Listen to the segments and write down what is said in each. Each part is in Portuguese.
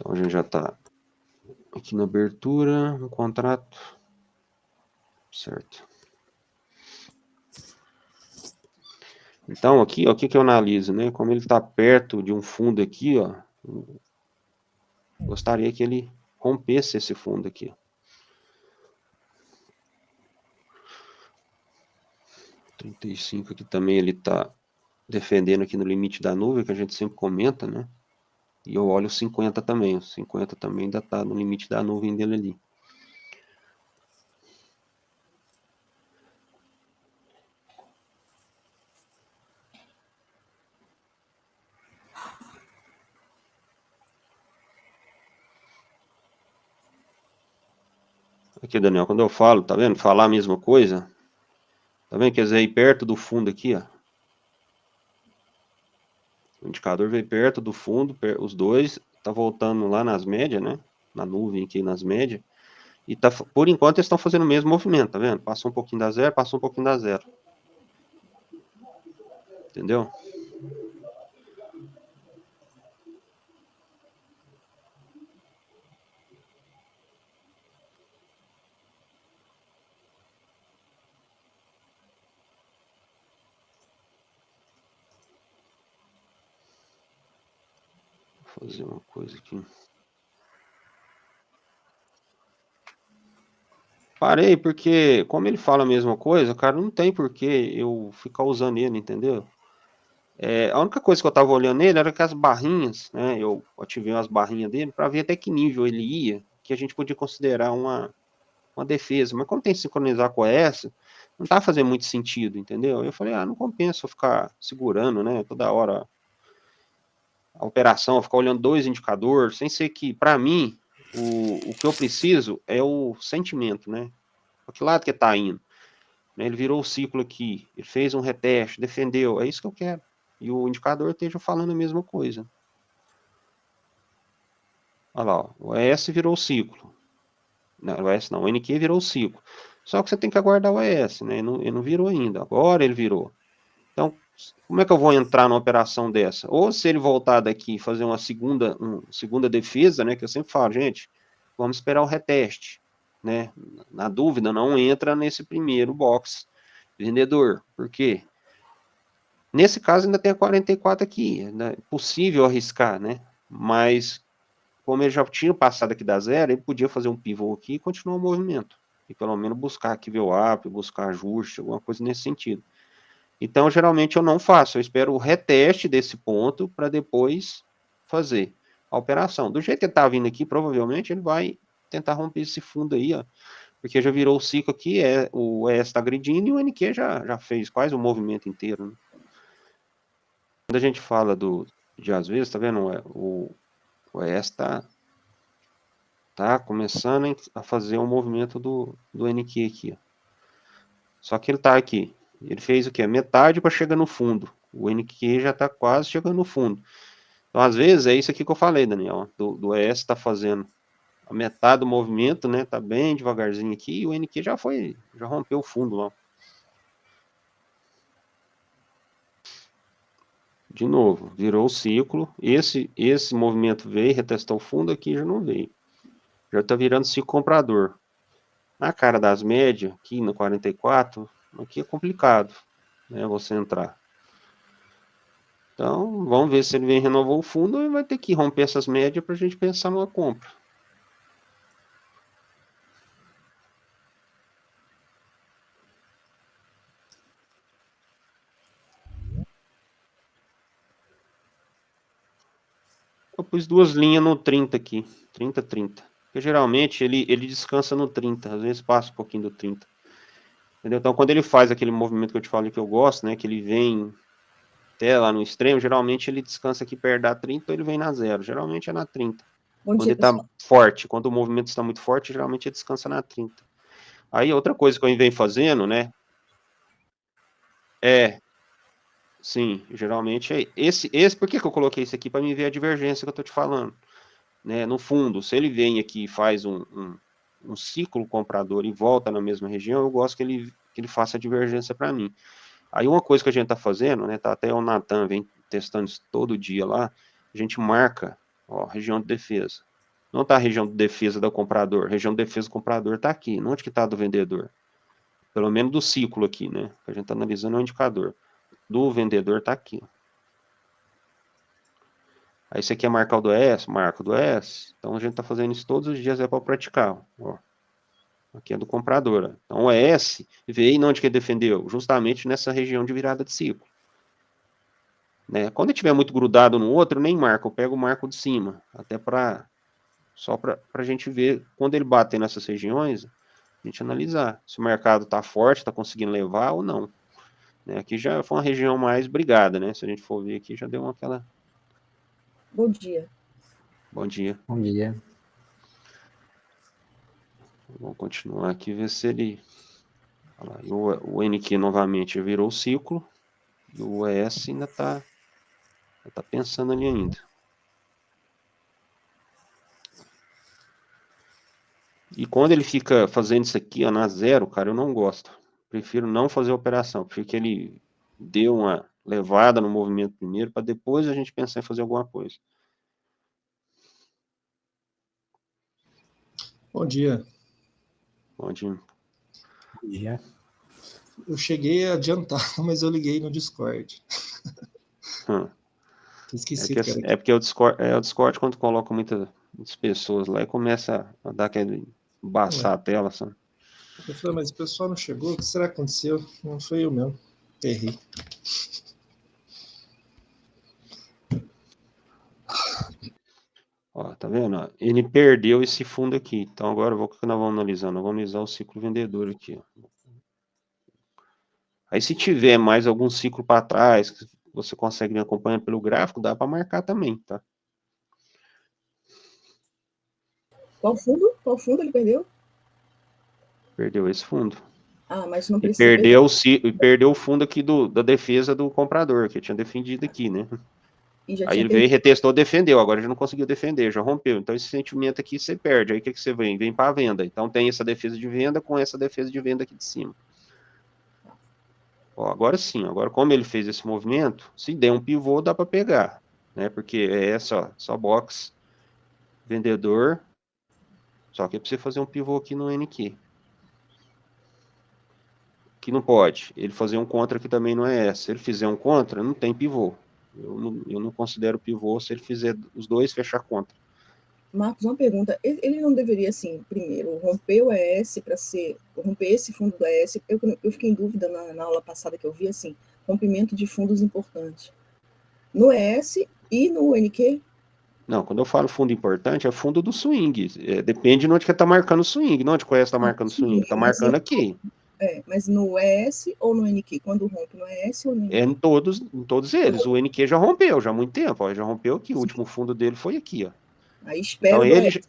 Então a gente já está aqui na abertura, no contrato, certo? Então aqui, ó, o que que eu analiso, né? Como ele está perto de um fundo aqui, ó, gostaria que ele rompesse esse fundo aqui. 35 aqui também ele está defendendo aqui no limite da nuvem, que a gente sempre comenta, né? E eu olho o 50 também, o 50 também ainda está no limite da nuvem dele ali. Aqui, Daniel, quando eu falo, tá vendo? Falar a mesma coisa, tá vendo? Quer dizer, aí perto do fundo aqui, ó. O indicador veio perto do fundo, os dois, tá voltando lá nas médias, né? Na nuvem aqui nas médias. E tá, por enquanto eles estão fazendo o mesmo movimento, tá vendo? Passou um pouquinho da zero, passou um pouquinho da zero. Entendeu? Vou fazer uma coisa aqui. Parei, porque como ele fala a mesma coisa, cara, não tem por que eu ficar usando ele, entendeu? A única coisa que eu tava olhando nele era que as barrinhas, né? Eu ativei as barrinhas dele para ver até que nível ele ia, que a gente podia considerar uma defesa. Mas como tem que sincronizar com essa, não tá fazendo muito sentido, entendeu? Eu falei, não compensa eu ficar segurando, né? Toda hora a operação, ficar olhando dois indicadores, sem ser que, para mim, o que eu preciso é o sentimento, né? Para que lado que tá indo? Ele virou o ciclo aqui, ele fez um reteste, defendeu, é isso que eu quero. E o indicador esteja falando a mesma coisa. Olha lá, ó, o ES virou o ciclo. Não, o ES não, o NQ virou o ciclo. Só que você tem que aguardar o ES, né? Ele não virou ainda, agora ele virou. Então, como é que eu vou entrar numa operação dessa? Ou se ele voltar daqui e fazer uma segunda defesa, né? Que eu sempre falo, gente, vamos esperar o reteste, né? Na dúvida, não entra nesse primeiro box vendedor. Por quê? Nesse caso, ainda tem a 44 aqui. É, né? Possível arriscar, né? Mas, como ele já tinha passado aqui da zero, ele podia fazer um pivô aqui e continuar o movimento. E pelo menos buscar aqui ver o up, buscar ajuste, alguma coisa nesse sentido. Então, geralmente eu não faço, eu espero o reteste desse ponto para depois fazer a operação. Do jeito que ele está vindo aqui, provavelmente ele vai tentar romper esse fundo aí, ó, porque já virou o ciclo aqui, o ES está agredindo e o NQ já fez quase o movimento inteiro. Né? Quando a gente fala de às vezes, tá vendo? O ES tá começando a fazer o movimento do NQ aqui. Ó. Só que ele tá aqui. Ele fez o quê? Metade para chegar no fundo. O NQ já está quase chegando no fundo. Então, às vezes, é isso aqui que eu falei, Daniel. Do ES está fazendo a metade do movimento, né? Tá bem devagarzinho aqui. E o NQ já rompeu o fundo lá. De novo, virou o ciclo. Esse movimento veio, retestou o fundo, aqui já não veio. Já está virando ciclo comprador. Na cara das médias, aqui no 44, aqui é complicado, né? Você entrar. Então, vamos ver se ele vem renovar o fundo e vai ter que romper essas médias para a gente pensar numa compra. Eu pus duas linhas no 30 aqui, 30, 30. Porque geralmente ele descansa no 30, às vezes passa um pouquinho do 30. Entendeu? Então, quando ele faz aquele movimento que eu te falei que eu gosto, né, que ele vem até lá no extremo, geralmente ele descansa aqui perto da 30 ou ele vem na zero. Geralmente é na 30. Bom quando dia, ele está pessoal. forte, quando o movimento está muito forte, geralmente ele descansa na 30. Aí outra coisa que eu venho fazendo, né? Sim, geralmente é esse. Por que eu coloquei isso aqui? Para me ver a divergência que eu estou te falando. Né? No fundo, se ele vem aqui e faz um ciclo comprador e volta na mesma região, eu gosto que ele faça a divergência para mim. Aí uma coisa que a gente está fazendo, né? Tá até o Natan vem testando isso todo dia lá, a gente marca, ó, região de defesa. Não está a região de defesa do comprador. A região de defesa do comprador está aqui. Onde que está do vendedor? Pelo menos do ciclo aqui, né? Que a gente está analisando é o indicador. Do vendedor está aqui. Aí você quer marcar o do ES? Marca o do ES. Então a gente está fazendo isso todos os dias para praticar. Ó. Aqui é do comprador. Ó. Então o ES veio onde que ele defendeu? Justamente nessa região de virada de ciclo. Né? Quando ele estiver muito grudado no outro, eu nem marco, eu pego o marco de cima. Até só para a gente ver, quando ele bater nessas regiões, a gente analisar se o mercado está forte, está conseguindo levar ou não. Né? Aqui já foi uma região mais brigada, né? Se a gente for ver aqui, já deu aquela... Bom dia. Bom dia. Bom dia. Vamos continuar aqui, ver se ele... O NQ novamente virou o ciclo, e o ES ainda está pensando ali ainda. E quando ele fica fazendo isso aqui, ó, na zero, cara, eu não gosto. Prefiro não fazer a operação. Prefiro que ele dê uma levada no movimento primeiro, para depois a gente pensar em fazer alguma coisa. Bom dia. Bom dia. Bom dia. Eu cheguei a adiantar, mas eu liguei no Discord. Esqueci que era aqui. É porque o Discord, quando coloca muitas pessoas lá, e começa a dar aquele embaçar a tela, sabe? Eu falei, mas o pessoal não chegou? O que será que aconteceu? Não foi eu mesmo. Errei. Ó, tá vendo? Ó, ele perdeu esse fundo aqui. Então agora o que nós vamos analisar? Nós vamos analisar o ciclo vendedor aqui. Ó. Aí se tiver mais algum ciclo para trás, que você consegue me acompanhar pelo gráfico, dá para marcar também, tá? Qual fundo? Qual fundo ele perdeu? Perdeu esse fundo. Ah, mas não E precisa perdeu o fundo aqui da defesa do comprador, que tinha defendido aqui, né? Aí ele veio, retestou, defendeu, agora já não conseguiu defender, já rompeu. Então esse sentimento aqui você perde. Aí o que você vem? Vem para a venda. Então tem essa defesa de venda com essa defesa de venda aqui de cima. Ó, agora sim, agora como ele fez esse movimento, se der um pivô dá para pegar, né? Porque é só box, vendedor, só que precisa fazer um pivô aqui no NQ. Que não pode. Ele fazer um contra aqui também não é essa. Se ele fizer um contra, não tem pivô. Eu não considero pivô se ele fizer os dois fechar contra. Marcos, uma pergunta. Ele não deveria, assim, primeiro, romper o ES para romper esse fundo do ES? Eu fiquei em dúvida na aula passada que eu vi, assim, rompimento de fundos importantes. No ES e no NQ? Não, quando eu falo fundo importante, é fundo do swing. Depende de onde que está marcando o swing. Não onde que está marcando o swing. Está marcando aqui. Mas no ES ou no NQ? Quando rompe no ES ou no NQ? Em todos eles. O NQ já rompeu, já há muito tempo. Ó, já rompeu aqui. O último fundo dele foi aqui, ó. Aí espera então, do ES.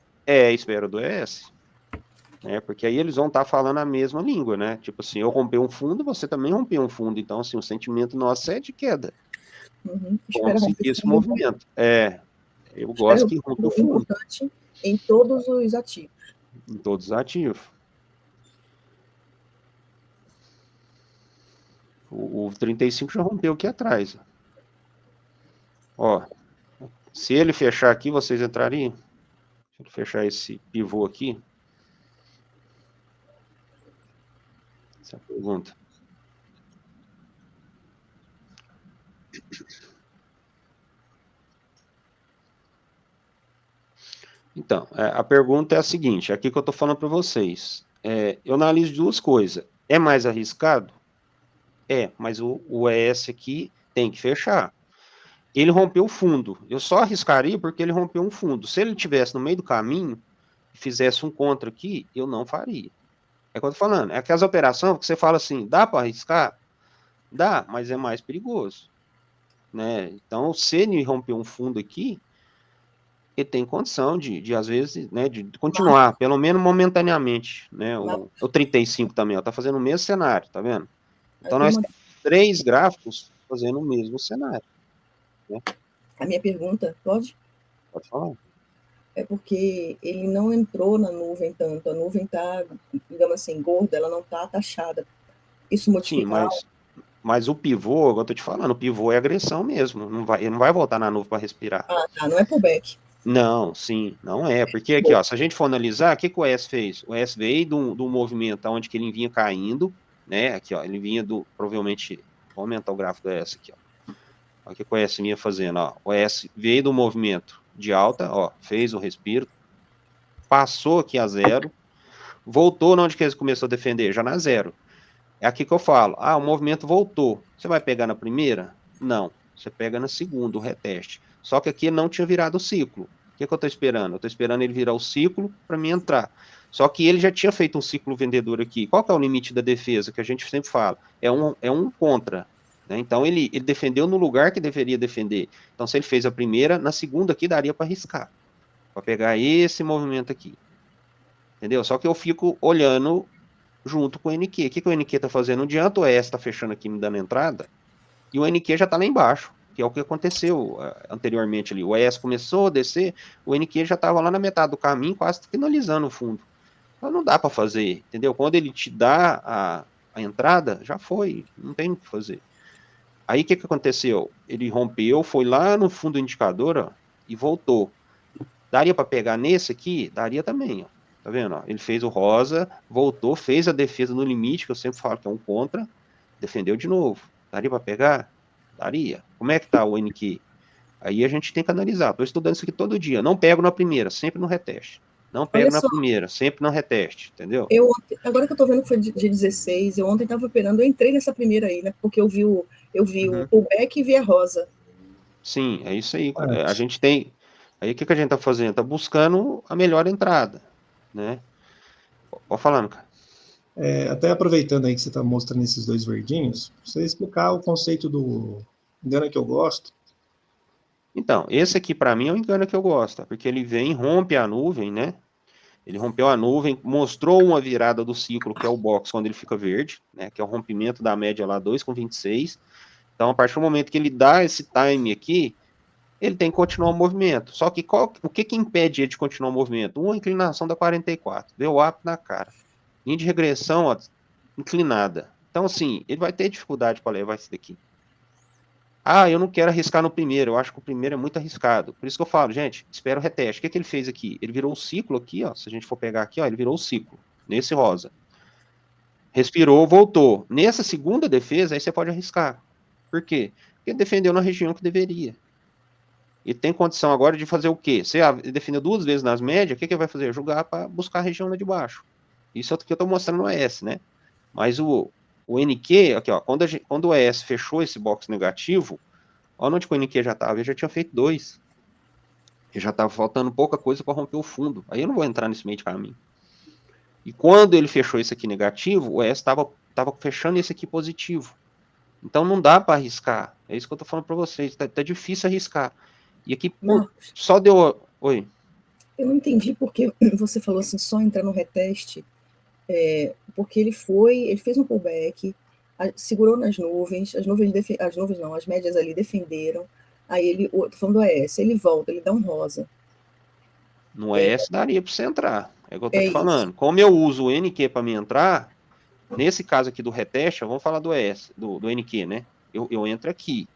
Espera do ES. Porque aí eles vão estar falando a mesma língua, né? Tipo assim, eu romper um fundo, você também rompeu um fundo. Então, assim, o sentimento nosso é de queda. Vamos seguir esse movimento. Eu gosto que rompa o fundo. Importante em todos os ativos. Em todos os ativos. O 35 já rompeu aqui atrás. Ó, se ele fechar aqui, vocês entrariam? Se ele fechar esse pivô aqui. Essa é a pergunta. Então, a pergunta é a seguinte, aqui que eu estou falando para vocês. Eu analiso duas coisas. É mais arriscado? Mas o ES aqui tem que fechar. Ele rompeu o fundo. Eu só arriscaria porque ele rompeu um fundo. Se ele estivesse no meio do caminho e fizesse um contra aqui, eu não faria. É o que eu tô falando. É aquelas operações que você fala assim, dá para arriscar? Dá, mas é mais perigoso. Né? Então, se ele romper um fundo aqui, ele tem condição de às vezes, né, de continuar, pelo menos momentaneamente, né, o 35 também, ó, tá fazendo o mesmo cenário, tá vendo? Então, nós temos 3 gráficos fazendo o mesmo cenário. Né? A minha pergunta, pode? Pode falar. É porque ele não entrou na nuvem tanto, a nuvem tá, digamos assim, gorda, ela não tá taxada. Isso modifica. Sim, mas o pivô, eu tô te falando, o pivô é agressão mesmo, ele não vai voltar na nuvem para respirar. Ah, tá, não é pullback. Não, sim, não é. Porque aqui, ó, se a gente for analisar, o que o ES fez? O ES veio do movimento onde que ele vinha caindo, né? Aqui, ó, ele vinha provavelmente, vou aumentar o gráfico do ES aqui, ó. Olha o que o ES vinha fazendo, ó. O ES veio do movimento de alta, ó, fez o respiro, passou aqui a zero, voltou onde que ele começou a defender, já na zero. É aqui que eu falo, o movimento voltou. Você vai pegar na primeira? Não. Você pega na segunda, o reteste. Só que aqui não tinha virado o ciclo. O que eu estou esperando? Eu estou esperando ele virar o ciclo para mim entrar. Só que ele já tinha feito um ciclo vendedor aqui. Qual que é o limite da defesa que a gente sempre fala? É um contra. Né? Então ele defendeu no lugar que deveria defender. Então se ele fez a primeira, na segunda aqui daria para arriscar. Para pegar esse movimento aqui. Entendeu? Só que eu fico olhando junto com o NQ. O que o NQ está fazendo? Não adianta o ES está fechando aqui, me dando entrada, e o NQ já está lá embaixo, que é o que aconteceu anteriormente ali. O ES começou a descer, o NQ já estava lá na metade do caminho, quase finalizando o fundo. Então não dá para fazer, entendeu? Quando ele te dá a entrada, já foi, não tem o que fazer. Aí o que aconteceu? Ele rompeu, foi lá no fundo do indicador, ó, e voltou. Daria para pegar nesse aqui? Daria também, ó. Tá vendo? Ó? Ele fez o rosa, voltou, fez a defesa no limite, que eu sempre falo que é um contra, defendeu de novo. Daria para pegar? Daria. Como é que tá o NQ? Aí a gente tem que analisar. Estou estudando isso aqui todo dia. Não pego na primeira, sempre no reteste. Não pego Olha na só, primeira, sempre no reteste, entendeu? agora que eu tô vendo que foi dia 16, eu ontem estava operando, eu entrei nessa primeira aí, né? Porque eu vi o pullback e vi a rosa. Sim, é isso aí. A gente tem. Aí o que a gente tá fazendo? Tá buscando a melhor entrada, né? Pode falando, cara. Até aproveitando aí que você está mostrando esses dois verdinhos, você explicar o conceito do engano que eu gosto. Então, esse aqui para mim é o engano que eu gosto, porque ele vem, rompe a nuvem, né? Ele rompeu a nuvem, mostrou uma virada do ciclo, que é o box, quando ele fica verde, né? Que é o rompimento da média lá 2,26. Então, a partir do momento que ele dá esse time aqui, ele tem que continuar o movimento. Só que o que impede ele de continuar o movimento? Uma inclinação da 44. Deu up na cara. Linha de regressão, ó, inclinada. Então, assim, ele vai ter dificuldade para levar isso daqui. Eu não quero arriscar no primeiro, eu acho que o primeiro é muito arriscado. Por isso que eu falo, gente, espera o reteste. O que ele fez aqui? Ele virou o ciclo aqui, ó. Se a gente for pegar aqui, ó, ele virou o ciclo, nesse rosa. Respirou, voltou. Nessa segunda defesa, aí você pode arriscar. Por quê? Porque ele defendeu na região que deveria. Ele tem condição agora de fazer o quê? Você defendeu 2 vezes nas médias, o que ele vai fazer? Jogar para buscar a região lá de baixo. Isso é o que eu estou mostrando no ES, né? Mas o NQ, aqui, ó, quando o ES fechou esse box negativo, olha onde o NQ já estava, ele já tinha feito 2. Ele já estava faltando pouca coisa para romper o fundo. Aí eu não vou entrar nesse meio de caminho. E quando ele fechou esse aqui negativo, o ES estava fechando esse aqui positivo. Então não dá para arriscar. É isso que eu estou falando para vocês. Tá difícil arriscar. E aqui Marcos, só deu... Oi. eu não entendi porque você falou assim, só entrar no reteste, porque ele fez um pullback, segurou nas nuvens, as nuvens não, as médias ali defenderam, aí tô falando do AS, ele volta, ele dá um rosa. No ES daria para você entrar. É o que eu estou te falando. Isso. Como eu uso o NQ para me entrar, nesse caso aqui do reteste, vamos falar do ES, do NQ, né? Eu entro aqui.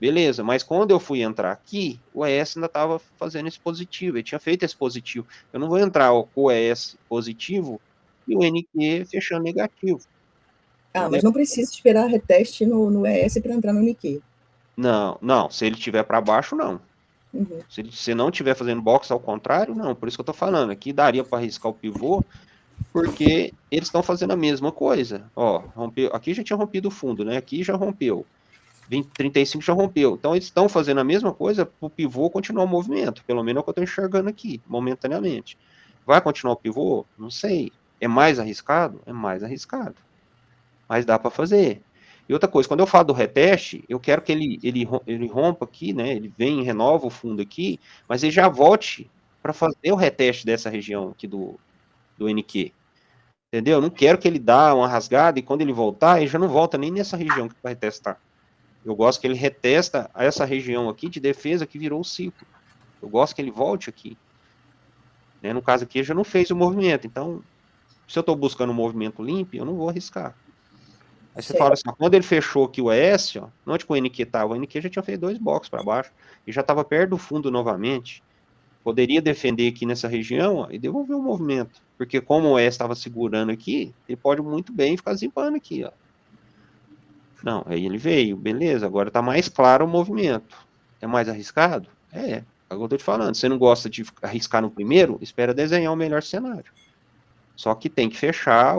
Beleza, mas quando eu fui entrar aqui, o ES ainda estava fazendo esse positivo, ele tinha feito esse positivo. Eu não vou entrar com o ES positivo e o NQ fechando negativo. Entendeu? Mas não precisa esperar reteste no ES para entrar no NQ. Não, se ele estiver para baixo, não. Uhum. Se ele não estiver fazendo box ao contrário, não. Por isso que eu estou falando, aqui daria para arriscar o pivô, porque eles estão fazendo a mesma coisa. Ó, rompeu, aqui já tinha rompido o fundo, né? Aqui já rompeu. 35 já rompeu. Então eles estão fazendo a mesma coisa para o pivô continuar o movimento. Pelo menos é o que eu estou enxergando aqui, momentaneamente. Vai continuar o pivô? Não sei. É mais arriscado? É mais arriscado. Mas dá para fazer. E outra coisa, quando eu falo do reteste, eu quero que ele rompa aqui, né? Ele vem, renova o fundo aqui, mas ele já volte para fazer o reteste dessa região aqui do NQ. Entendeu? Eu não quero que ele dá uma rasgada e quando ele voltar, ele já não volta nem nessa região que vai retestar. Eu gosto que ele retesta essa região aqui de defesa que virou o ciclo. Eu gosto que ele volte aqui. Né? No caso aqui, ele já não fez o movimento. Então, se eu estou buscando um movimento limpo, eu não vou arriscar. Aí você fala assim, quando ele fechou aqui o ES, ó, onde que o NQ estava? O NQ já tinha feito 2 blocos para baixo e já estava perto do fundo novamente. poderia defender aqui nessa região, ó, e devolver o movimento. Porque como o ES estava segurando aqui, ele pode muito bem ficar zimpando aqui, ó. Não, aí ele veio, beleza, agora tá mais claro o movimento. É mais arriscado? É o que eu tô te falando. Você não gosta de arriscar no primeiro? Espera desenhar o melhor cenário. Só que tem que fechar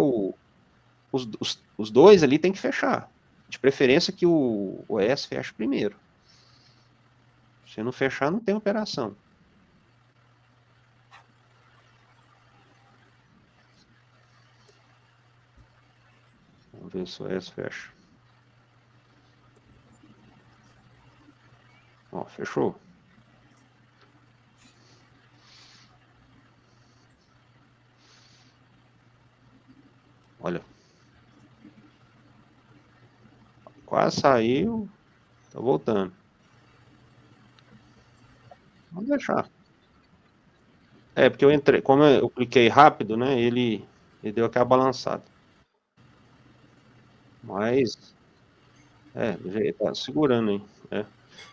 os dois ali tem que fechar. De preferência que o ES feche primeiro. Se não fechar, não tem operação. Vamos ver se o ES fecha. Ó, fechou. Olha. Quase saiu. Tá voltando. Vamos deixar. Porque eu entrei, como eu cliquei rápido, né? Ele deu aquela balançada. Mas. Do jeito, tá segurando aí.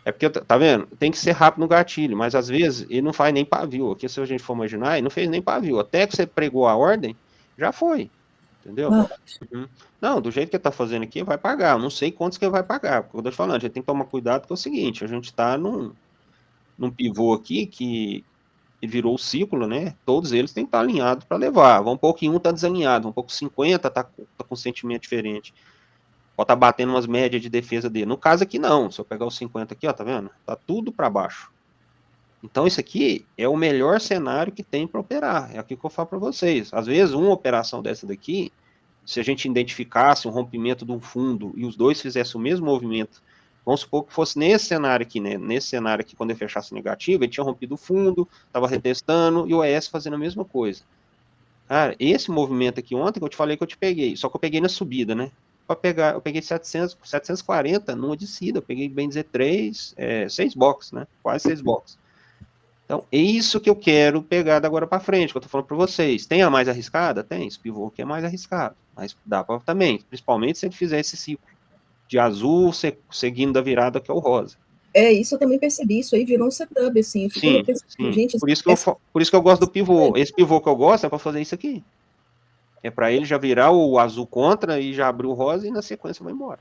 Porque, tá vendo? Tem que ser rápido no gatilho, mas às vezes ele não faz nem pavio. Aqui, se a gente for imaginar, ele não fez nem pavio. Até que você pregou a ordem, já foi. Entendeu? Uhum. Não, do jeito que ele tá fazendo aqui, vai pagar. Eu não sei quantos que ele vai pagar. Porque eu tô te falando, a gente tem que tomar cuidado, porque é o seguinte, a gente tá num pivô aqui que virou o ciclo, né? Todos eles têm que estar alinhados para levar. Vamos pouco em um tá desalinhado, vamos pouco 50 tá com sentimento diferente. Pode estar batendo umas médias de defesa dele. No caso aqui não, se eu pegar os 50 aqui, ó, tá vendo? Tá tudo para baixo. Então isso aqui é o melhor cenário que tem para operar. É aqui que eu falo para vocês. Às vezes uma operação dessa daqui, se a gente identificasse um rompimento de um fundo e os dois fizessem o mesmo movimento, vamos supor que fosse nesse cenário aqui, né? Nesse cenário aqui, quando ele fechasse negativo, ele tinha rompido o fundo, estava retestando, e o ES fazendo a mesma coisa. Cara, esse movimento aqui ontem, que eu te falei que eu te peguei, só que eu peguei na subida, né? Para pegar, eu peguei 740 numa descida, eu peguei, bem dizer, 6 boxes, né? Quase 6 boxes. Então, é isso que eu quero pegar da agora para frente, que eu tô falando para vocês. Tem a mais arriscada? Tem, esse pivô aqui é mais arriscado, mas dá para também, principalmente se ele fizer esse ciclo de azul seguindo da virada que é o rosa. Isso eu também percebi, isso aí virou um setup, assim. Sim. Gente, por isso que eu gosto do pivô. Esse pivô que eu gosto é para fazer isso aqui. É para ele já virar o azul contra e já abrir o rosa e na sequência vai embora.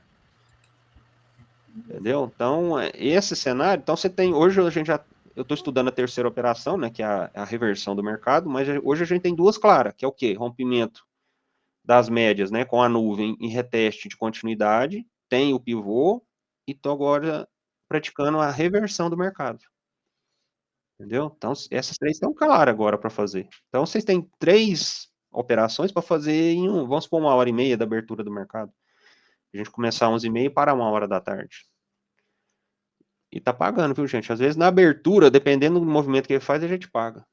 Entendeu? Então, esse cenário, então você tem, hoje a gente eu estou estudando a terceira operação, né, que é a reversão do mercado, mas hoje a gente tem duas claras, que é o quê? Rompimento das médias, né, com a nuvem em reteste de continuidade, tem o pivô, e estou agora praticando a reversão do mercado. Entendeu? Então, essas três estão claras agora para fazer. Então, vocês têm 3 operações para fazer em vamos supor, 1h30 da abertura do mercado. A gente começar às 11h30 e parar 1h da tarde. E tá pagando, viu, gente? Às vezes na abertura, dependendo do movimento que ele faz, a gente paga.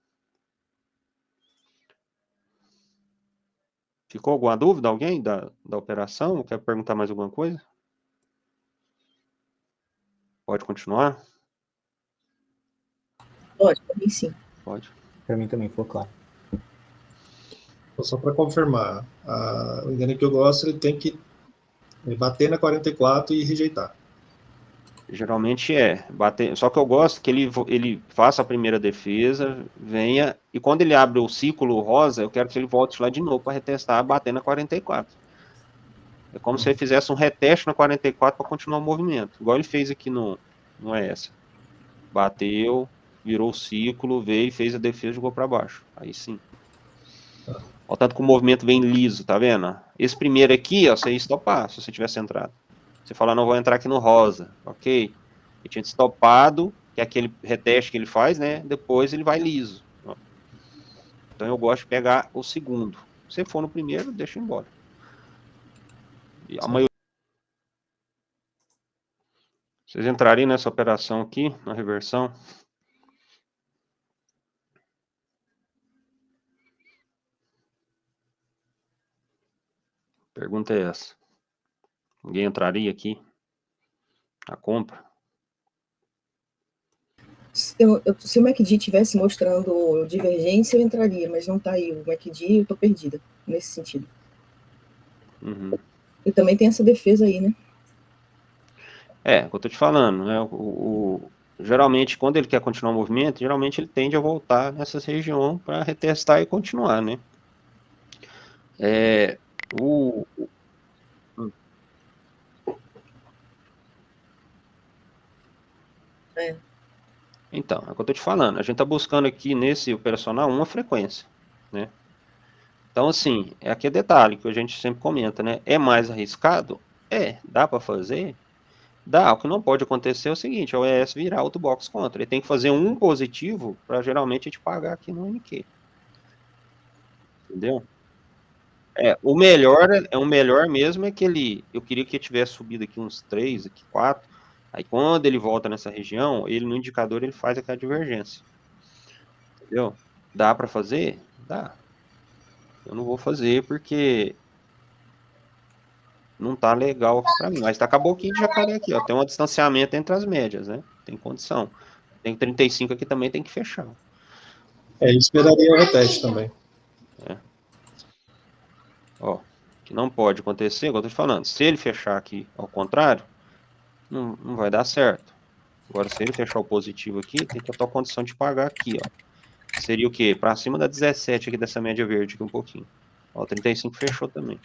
Ficou alguma dúvida? Alguém da operação? Quer perguntar mais alguma coisa? Pode continuar? Pode, para mim sim. Pode. Para mim também ficou claro. Só para confirmar, o engano que eu gosto, ele tem que bater na 44 e rejeitar. Geralmente bater, só que eu gosto que ele faça a primeira defesa, venha, e quando ele abre o ciclo rosa, eu quero que ele volte lá de novo para retestar, bater na 44. É como se ele fizesse um reteste na 44 para continuar o movimento, igual ele fez aqui no ES. Bateu, virou o ciclo, veio, fez a defesa e jogou para baixo. Aí sim. Ó, tanto que o movimento vem liso, tá vendo? Esse primeiro aqui, ó, você ia estopar se você tivesse entrado. Você fala, não vou entrar aqui no rosa, ok? Ele tinha estopado, que é aquele reteste que ele faz, né? Depois ele vai liso. Ó. Então eu gosto de pegar o segundo. Se você for no primeiro, deixa embora. E a maioria... Vocês entrariam nessa operação aqui, na reversão? Pergunta é essa. Ninguém entraria aqui na compra? Se o MACD estivesse mostrando divergência, eu entraria, mas não está aí. O MACD, eu estou perdida nesse sentido. Uhum. E também tem essa defesa aí, né? Eu tô te falando, né? geralmente, quando ele quer continuar o movimento, geralmente ele tende a voltar nessa região para retestar e continuar, né? O, Então, é o que eu tô te falando. A gente tá buscando aqui nesse operacional uma frequência, né? Então, assim, é aquele detalhe que a gente sempre comenta, né? É mais arriscado? Dá para fazer? Dá. O que não pode acontecer é o seguinte, é o ES virar outbox contra. Ele tem que fazer um positivo para geralmente a gente pagar aqui no NQ. Entendeu? O melhor mesmo é que eu queria que ele tivesse subido aqui uns 3, aqui 4. Aí quando ele volta nessa região, ele no indicador ele faz aquela divergência. Entendeu? Dá para fazer? Dá. Eu não vou fazer porque não tá legal aqui para mim. Mas tá com a boquinha de jacaré aqui, ó. Tem um distanciamento entre as médias, né? Tem condição. Tem 35 aqui também, tem que fechar. Esperaria o reteste também. Ó, que não pode acontecer, igual eu tô te falando. Se ele fechar aqui ao contrário, não vai dar certo. Agora, se ele fechar o positivo aqui, tem total condição de pagar aqui, ó. Seria o quê? Para cima da 17 aqui dessa média verde aqui um pouquinho. Ó, 35 fechou também.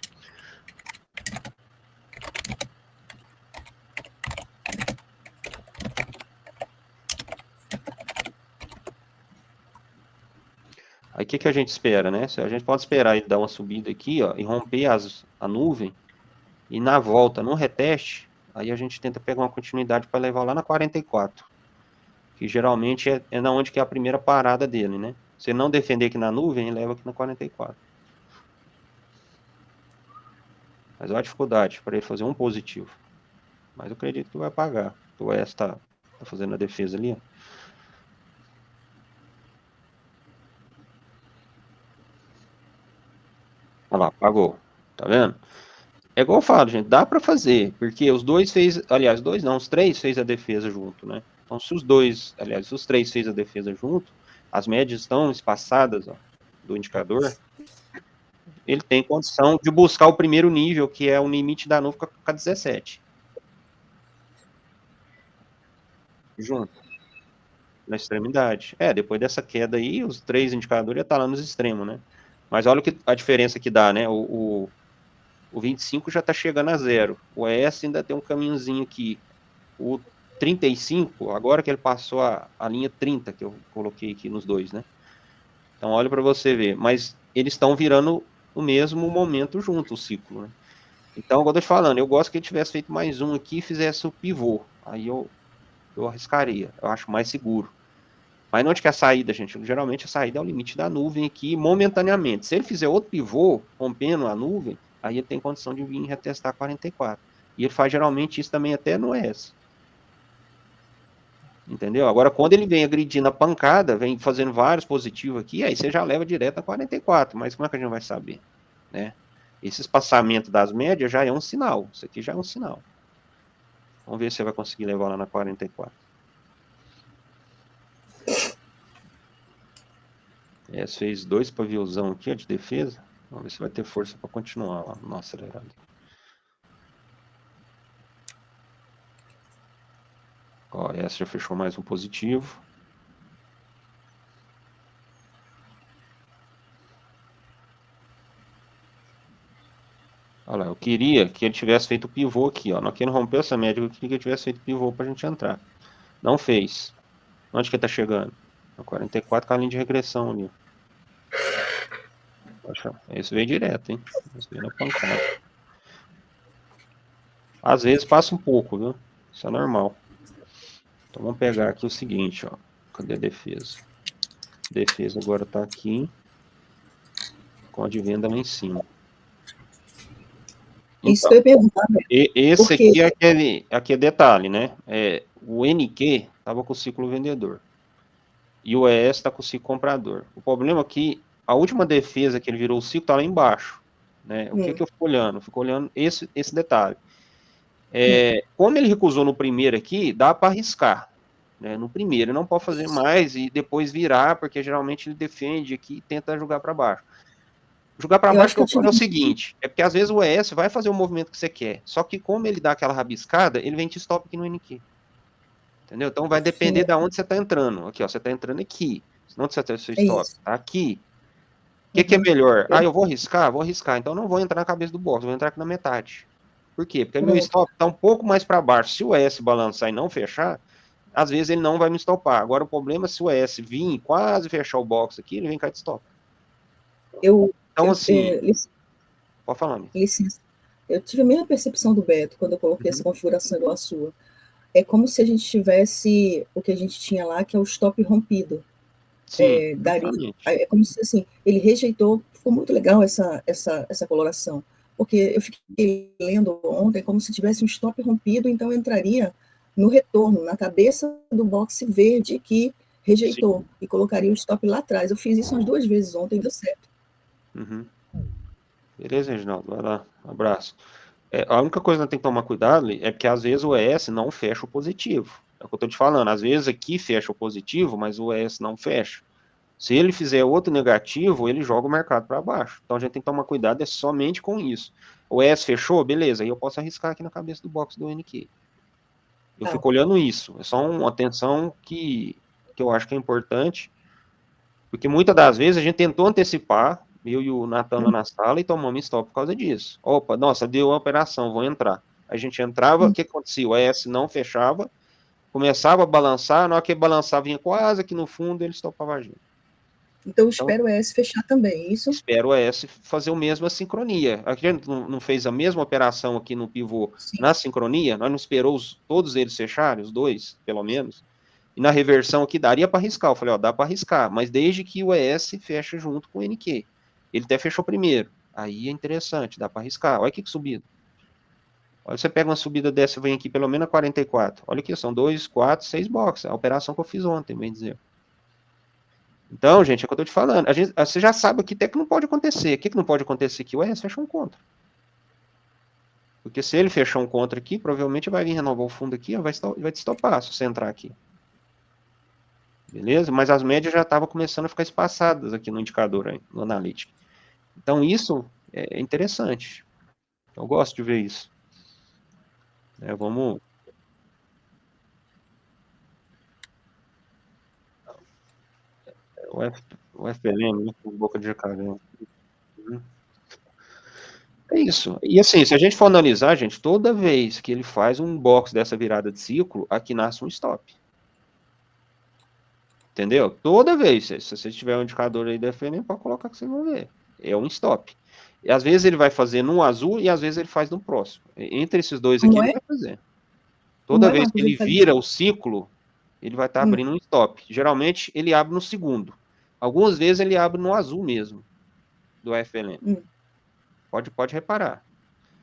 Aí o que a gente espera, né? A gente pode esperar ele dar uma subida aqui, ó, e romper a nuvem, e na volta, no reteste, aí a gente tenta pegar uma continuidade para levar lá na 44, que geralmente é na onde que é a primeira parada dele, né? Se ele não defender aqui na nuvem, ele leva aqui na 44. Mas olha a dificuldade para ele fazer um positivo. Mas eu acredito que vai pagar. O ES tá fazendo a defesa ali, ó. Olha lá, pagou. Tá vendo? É igual eu falo, gente, dá para fazer, porque os dois fez, aliás, dois não, os três fez a defesa junto, né? Então, se os três fez a defesa junto, as médias estão espaçadas, ó, do indicador, ele tem condição de buscar o primeiro nível, que é o limite da nuvem com a 17. Junto. Na extremidade. Depois dessa queda aí, os três indicadores já estão lá nos extremos, né? Mas olha a diferença que dá, né? O 25 já está chegando a zero. O ES ainda tem um caminhozinho aqui. O 35, agora que ele passou a linha 30, que eu coloquei aqui nos dois, né? Então, olha para você ver. Mas eles estão virando o mesmo momento junto, o ciclo, né? Então, como eu tô te falando, eu gosto que ele tivesse feito mais um aqui e fizesse o pivô. Aí eu arriscaria. Eu acho mais seguro. Mas onde que é a saída, gente? Geralmente a saída é o limite da nuvem aqui, momentaneamente. Se ele fizer outro pivô, rompendo a nuvem, aí ele tem condição de vir retestar 44. E ele faz geralmente isso também até no ES. Entendeu? Agora, quando ele vem agredindo a pancada, vem fazendo vários positivos aqui, aí você já leva direto a 44. Mas como é que a gente vai saber? Né? Esse espaçamento das médias já é um sinal. Isso aqui já é um sinal. Vamos ver se você vai conseguir levar lá na 44. Você fez 2 paviozão aqui, ó, de defesa. Vamos ver se vai ter força para continuar lá no acelerado. Ó, essa já fechou mais um positivo. Olha lá, eu queria que ele tivesse feito o pivô aqui, ó. Na hora que ele rompeu essa média, eu queria que ele tivesse feito o pivô pra gente entrar. Não fez. Onde que ele tá chegando? No 44 com a linha de regressão ali. Poxa, esse veio direto, hein? Esse veio na pancada. Às vezes passa um pouco, viu? Isso é normal. Então vamos pegar aqui o seguinte, ó. Cadê a defesa? Defesa agora tá aqui. Com a de venda lá em cima. Isso que eu ia perguntar. Esse Porque... aqui é detalhe, né? O NQ estava com o ciclo vendedor. E o ES está com o ciclo comprador. O problema é que a última defesa que ele virou o ciclo está lá embaixo. Né? O que eu fico olhando? Fico olhando esse detalhe. Como ele recusou no primeiro aqui, dá para arriscar. Né? No primeiro, ele não pode fazer mais e depois virar, porque geralmente ele defende aqui e tenta jogar para baixo. Jogar para baixo é o seguinte, é porque às vezes o ES vai fazer o movimento que você quer, só que como ele dá aquela rabiscada, ele vem te stop aqui no NQ. Entendeu? Então vai depender Sim. de onde você está entrando. Aqui, ó, você está entrando aqui. Onde você tem o seu É stop? isso. Tá aqui. O que é Uhum. melhor? Ah, eu vou arriscar? Vou arriscar. Então não vou entrar na cabeça do box, vou entrar aqui na metade. Por quê? Porque meu Pronto. stop está um pouco mais para baixo. Se o ES balançar e não fechar, às vezes ele não vai me stopar. Agora o problema é se o ES vir e quase fechar o box aqui, ele vem cá de stop. Então, assim, pode falar, amigo. Licença. Eu tive a mesma percepção do Beto quando eu coloquei essa configuração igual a sua. É como se a gente tivesse o que a gente tinha lá, que é o stop rompido. Sim, É como se assim, ele rejeitou. Ficou muito legal essa coloração, porque eu fiquei lendo ontem como se tivesse um stop rompido, então entraria no retorno, na cabeça do boxe verde que rejeitou, e colocaria o stop lá atrás. Eu fiz isso umas 2 vezes ontem, deu certo. Uhum. Beleza, Reginaldo? Vai lá, um abraço. A única coisa que tem que tomar cuidado é porque às vezes o ES não fecha o positivo. É o que eu estou te falando. Às vezes aqui fecha o positivo, mas o ES não fecha. Se ele fizer outro negativo, ele joga o mercado para baixo. Então a gente tem que tomar cuidado somente com isso. O ES fechou, beleza, aí eu posso arriscar aqui na cabeça do box do NQ. Eu fico olhando isso. É só uma atenção que eu acho que é importante, porque muitas das vezes a gente tentou antecipar, eu e o Natan lá na sala, e tomamos stop por causa disso. Opa, nossa, deu uma operação, vou entrar. A gente entrava, o que acontecia? O ES não fechava, começava a balançar, na hora que ele balançava, vinha quase aqui no fundo, ele stopava a gente. Então, espero o ES fechar também, isso? Espero o ES fazer o mesmo a sincronia. A gente não fez a mesma operação aqui no pivô na sincronia? Nós não esperou todos eles fecharem, os dois, pelo menos? E na reversão aqui daria para arriscar. Eu falei, ó, dá para arriscar, mas desde que o ES feche junto com o NQ. Ele até fechou primeiro. Aí é interessante, dá para arriscar. Olha que subida. Olha, você pega uma subida dessa, vem aqui pelo menos a 44. Olha aqui, são 2, 4, 6 boxes. A operação que eu fiz ontem, bem dizer. Então, gente, é o que eu tô te falando. Você já sabe o que até que não pode acontecer. O que não pode acontecer aqui? O ES fechou um contra. Porque se ele fechar um contra aqui, provavelmente vai vir renovar o fundo aqui, vai te estopar se você entrar aqui. Beleza? Mas as médias já estavam começando a ficar espaçadas aqui no indicador, aí, no Analytics. Então, isso é interessante. Eu gosto de ver isso. Vamos... O FPLM, né, com boca de jacaré. É isso. E assim, se a gente for analisar, gente, toda vez que ele faz um box dessa virada de ciclo, aqui nasce um stop. Entendeu? Toda vez. Se você tiver um indicador aí da FNM, pode colocar que vocês vão ver. É um stop. E às vezes ele vai fazer no azul e às vezes ele faz no próximo. Entre esses dois aqui, ele vai fazer. Toda vez que ele vira o ciclo, ele vai estar abrindo um stop. Geralmente, ele abre no segundo. Algumas vezes ele abre no azul mesmo, do FLM. Pode reparar.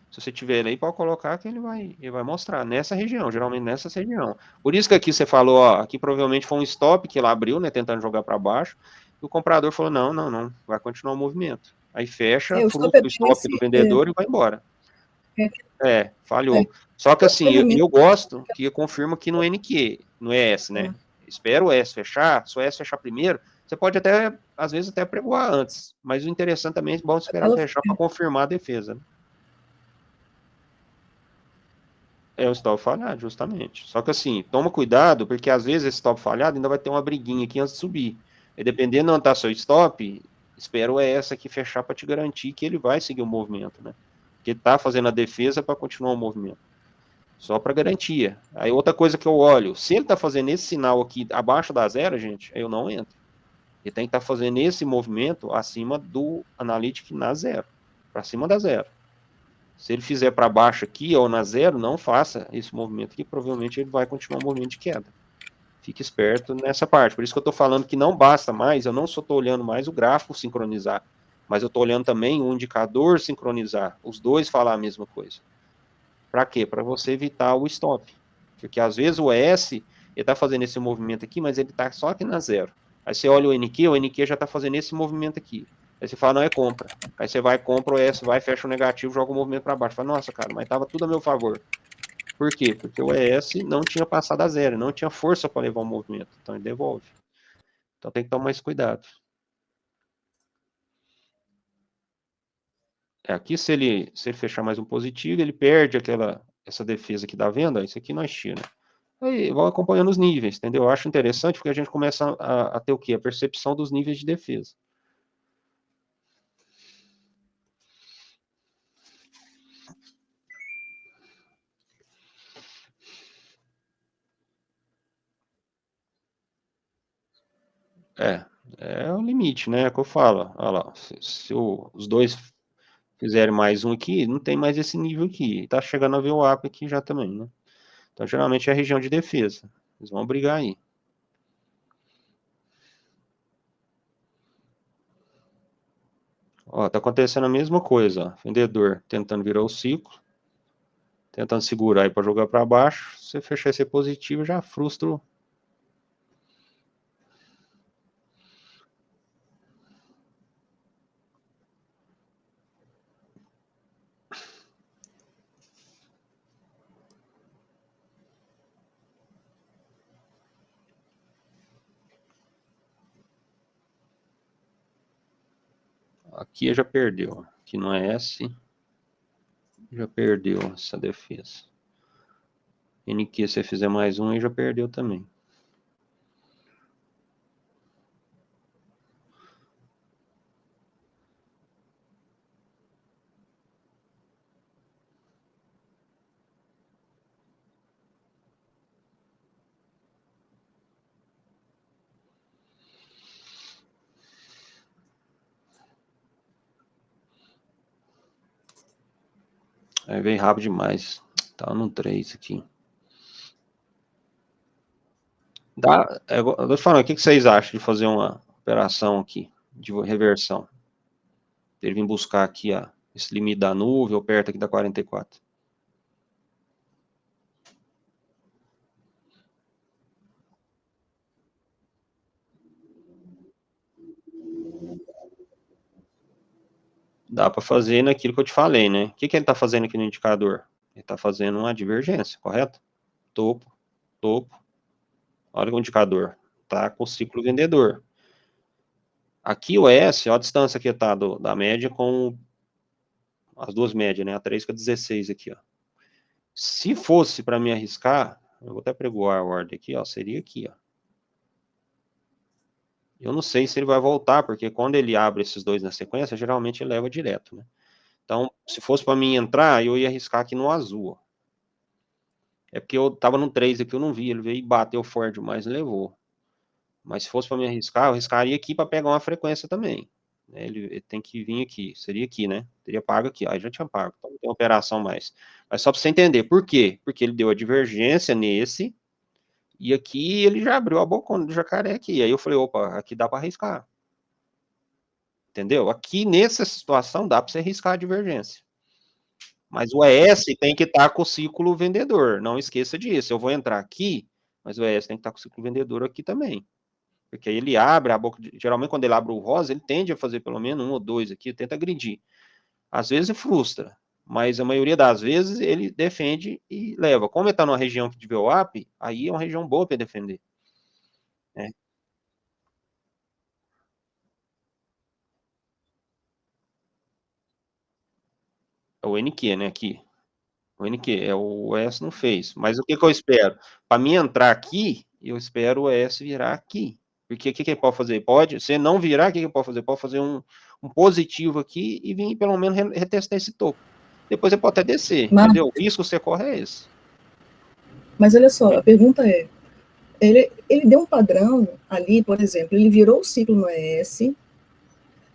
Se você tiver ele aí, pode colocar que ele vai mostrar nessa região, geralmente nessa região. Por isso que aqui você falou, ó, aqui provavelmente foi um stop que ele abriu, né, tentando jogar para baixo, e o comprador falou, não, vai continuar o movimento. Aí fecha, frustra o stop do vendedor e vai embora. Falhou. Só que assim, eu gosto que confirma aqui no NQ, no ES, né? Espero o ES fechar, se o ES fechar primeiro, você pode até, às vezes, até pregoar antes, mas o interessante também é bom esperar fechar para confirmar a defesa, né? É o stop falhado, justamente. Só que assim, toma cuidado, porque às vezes esse stop falhado ainda vai ter uma briguinha aqui antes de subir. E dependendo de onde está seu stop, espero essa aqui fechar para te garantir que ele vai seguir o movimento, né? Porque tá fazendo a defesa para continuar o movimento. Só para garantia. Aí outra coisa que eu olho, se ele tá fazendo esse sinal aqui abaixo da zero, gente, eu não entro. Ele tem que estar fazendo esse movimento acima do Analytics na zero, para cima da zero. Se ele fizer para baixo aqui ou na zero, não faça esse movimento aqui, provavelmente ele vai continuar o movimento de queda. Fique esperto nessa parte. Por isso que eu estou falando que não basta mais, eu não só estou olhando mais o gráfico sincronizar, mas eu estou olhando também o indicador sincronizar, os dois falar a mesma coisa. Para quê? Para você evitar o stop. Porque às vezes o ES, ele está fazendo esse movimento aqui, mas ele está só aqui na zero. Aí você olha o NQ já está fazendo esse movimento aqui. Aí você fala, não, é compra. Aí você vai, compra o ES, vai, fecha o negativo, joga o movimento para baixo. Fala, nossa, cara, mas estava tudo a meu favor. Por quê? Porque o ES não tinha passado a zero, não tinha força para levar o movimento. Então ele devolve. Então tem que tomar esse cuidado. Aqui, se ele fechar mais um positivo, ele perde essa defesa aqui da venda. Isso aqui nós tira. Aí vão acompanhando os níveis, entendeu? Eu acho interessante porque a gente começa a ter o quê? A percepção dos níveis de defesa. É o limite, né? É o que eu falo. Olha lá, se os dois fizerem mais um aqui, não tem mais esse nível aqui. Tá chegando a ver o VWAP aqui já também, né? Então, geralmente é a região de defesa. Eles vão brigar aí. Ó, tá acontecendo a mesma coisa, ó. Vendedor tentando virar o ciclo, tentando segurar aí para jogar para baixo. Se você fechar esse positivo, já frustra o... Aqui já perdeu. Aqui no S já perdeu essa defesa. NQ, se você fizer mais um, aí já perdeu também. Aí veio rápido demais. Tá no 3 aqui. Eu tô te falando, o que vocês acham de fazer uma operação aqui de reversão? Ele vir buscar aqui esse limite da nuvem, ou perto aqui da 44. Dá para fazer naquilo que eu te falei, né? O que ele está fazendo aqui no indicador? Ele está fazendo uma divergência, correto? Topo, topo. Olha o indicador. Tá com o ciclo vendedor. Aqui o S, olha a distância que está da média com as duas médias, né? A 3 com a 16 aqui, ó. Se fosse para me arriscar, eu vou até pregoar a ordem aqui, ó, seria aqui, ó. Eu não sei se ele vai voltar, porque quando ele abre esses dois na sequência, geralmente ele leva direto, né? Então, se fosse para mim entrar, eu ia arriscar aqui no azul, ó. É porque eu tava no 3 aqui, eu não vi, ele veio e bateu forte demais e levou. Mas se fosse para me arriscar, eu arriscaria aqui para pegar uma frequência também. Ele tem que vir aqui, seria aqui, né? Teria pago aqui, aí já tinha pago, então não tem operação mais. Mas só para você entender, por quê? Porque ele deu a divergência nesse, e aqui ele já abriu a bocona do jacaré aqui. Aí eu falei, opa, aqui dá para arriscar. Entendeu? Aqui nessa situação dá para você arriscar a divergência. Mas o ES tem que estar com o ciclo vendedor, não esqueça disso. Eu vou entrar aqui, mas o ES tem que estar com o ciclo vendedor aqui também. Porque aí ele abre a boca, geralmente quando ele abre o rosa, ele tende a fazer pelo menos um ou dois aqui, tenta agredir. Às vezes frustra, mas a maioria das vezes ele defende e leva. Como ele está numa região de VWAP, aí é uma região boa para defender. Né? É o NQ, né, aqui. O NQ, o ES não fez. Mas o que eu espero? Para mim entrar aqui, eu espero o ES virar aqui. Porque o que ele pode fazer? Pode, se não virar, o que ele pode fazer? Pode fazer um positivo aqui e vir pelo menos retestar esse topo. Depois ele pode até descer, entendeu? O risco que você corre é esse. Mas olha só, a pergunta é, ele deu um padrão ali, por exemplo, ele virou o ciclo no ES.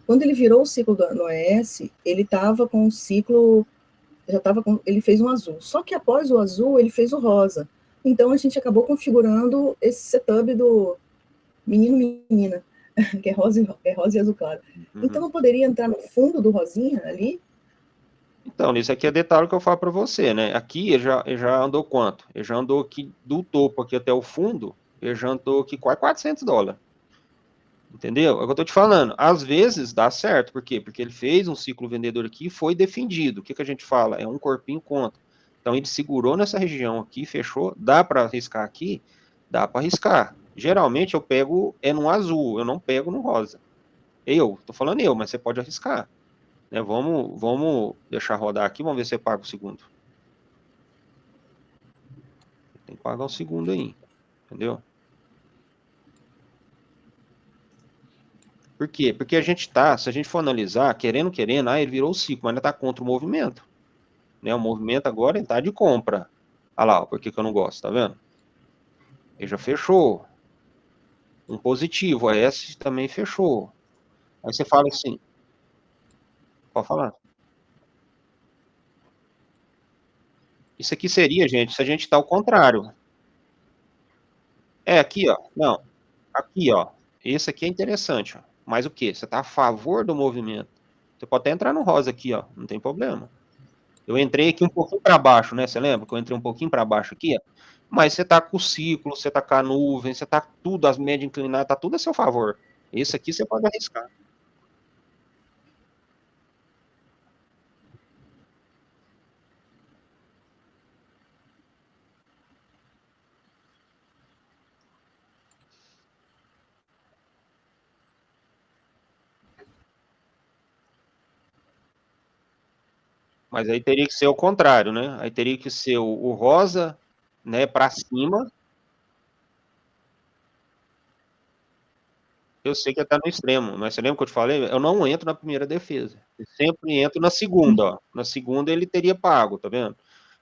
Quando ele virou o ciclo no ES, ele estava com o ciclo, ele fez um azul. Só que após o azul, ele fez o rosa. Então a gente acabou configurando esse setup do menino-menina, que é rosa e azul claro. Uhum. Então eu poderia entrar no fundo do rosinha ali? Então, isso aqui é detalhe que eu falo para você, né? Aqui ele já andou quanto? Ele já andou aqui do topo aqui até o fundo, ele já andou aqui quase $400. Entendeu? É o que eu tô te falando. Às vezes dá certo. Por quê? Porque ele fez um ciclo vendedor aqui e foi defendido. O que a gente fala? É um corpinho contra. Então ele segurou nessa região aqui, fechou. Dá para arriscar aqui? Dá para arriscar. Geralmente eu pego no azul, eu não pego no rosa. Tô falando mas você pode arriscar. Né? Vamos deixar rodar aqui, vamos ver se você paga o segundo. Tem que pagar o segundo aí, entendeu? Por quê? Porque a gente tá, se a gente for analisar, querendo, ele virou o ciclo, mas ainda tá contra o movimento. Né? O movimento agora ele tá de compra. Olha lá, por que eu não gosto, tá vendo? Ele já fechou. Um positivo, a S também fechou. Aí você fala assim, pode falar. Isso aqui seria, gente, se a gente tá ao contrário. É, aqui, ó. Não, aqui, ó. Esse aqui é interessante, ó. Mas o quê? Você tá a favor do movimento. Você pode até entrar no rosa aqui, ó. Não tem problema. Eu entrei aqui um pouquinho para baixo, né? Você lembra que eu entrei um pouquinho para baixo aqui, ó? Mas você tá com o ciclo, você tá com a nuvem, você tá tudo, as médias inclinadas, tá tudo a seu favor. Esse aqui você pode arriscar. Mas aí teria que ser o contrário, né? Aí teria que ser o rosa, né, para cima. Eu sei que tá no extremo, mas você lembra que eu te falei? Eu não entro na primeira defesa. Eu sempre entro na segunda, ó. Na segunda ele teria pago, tá vendo?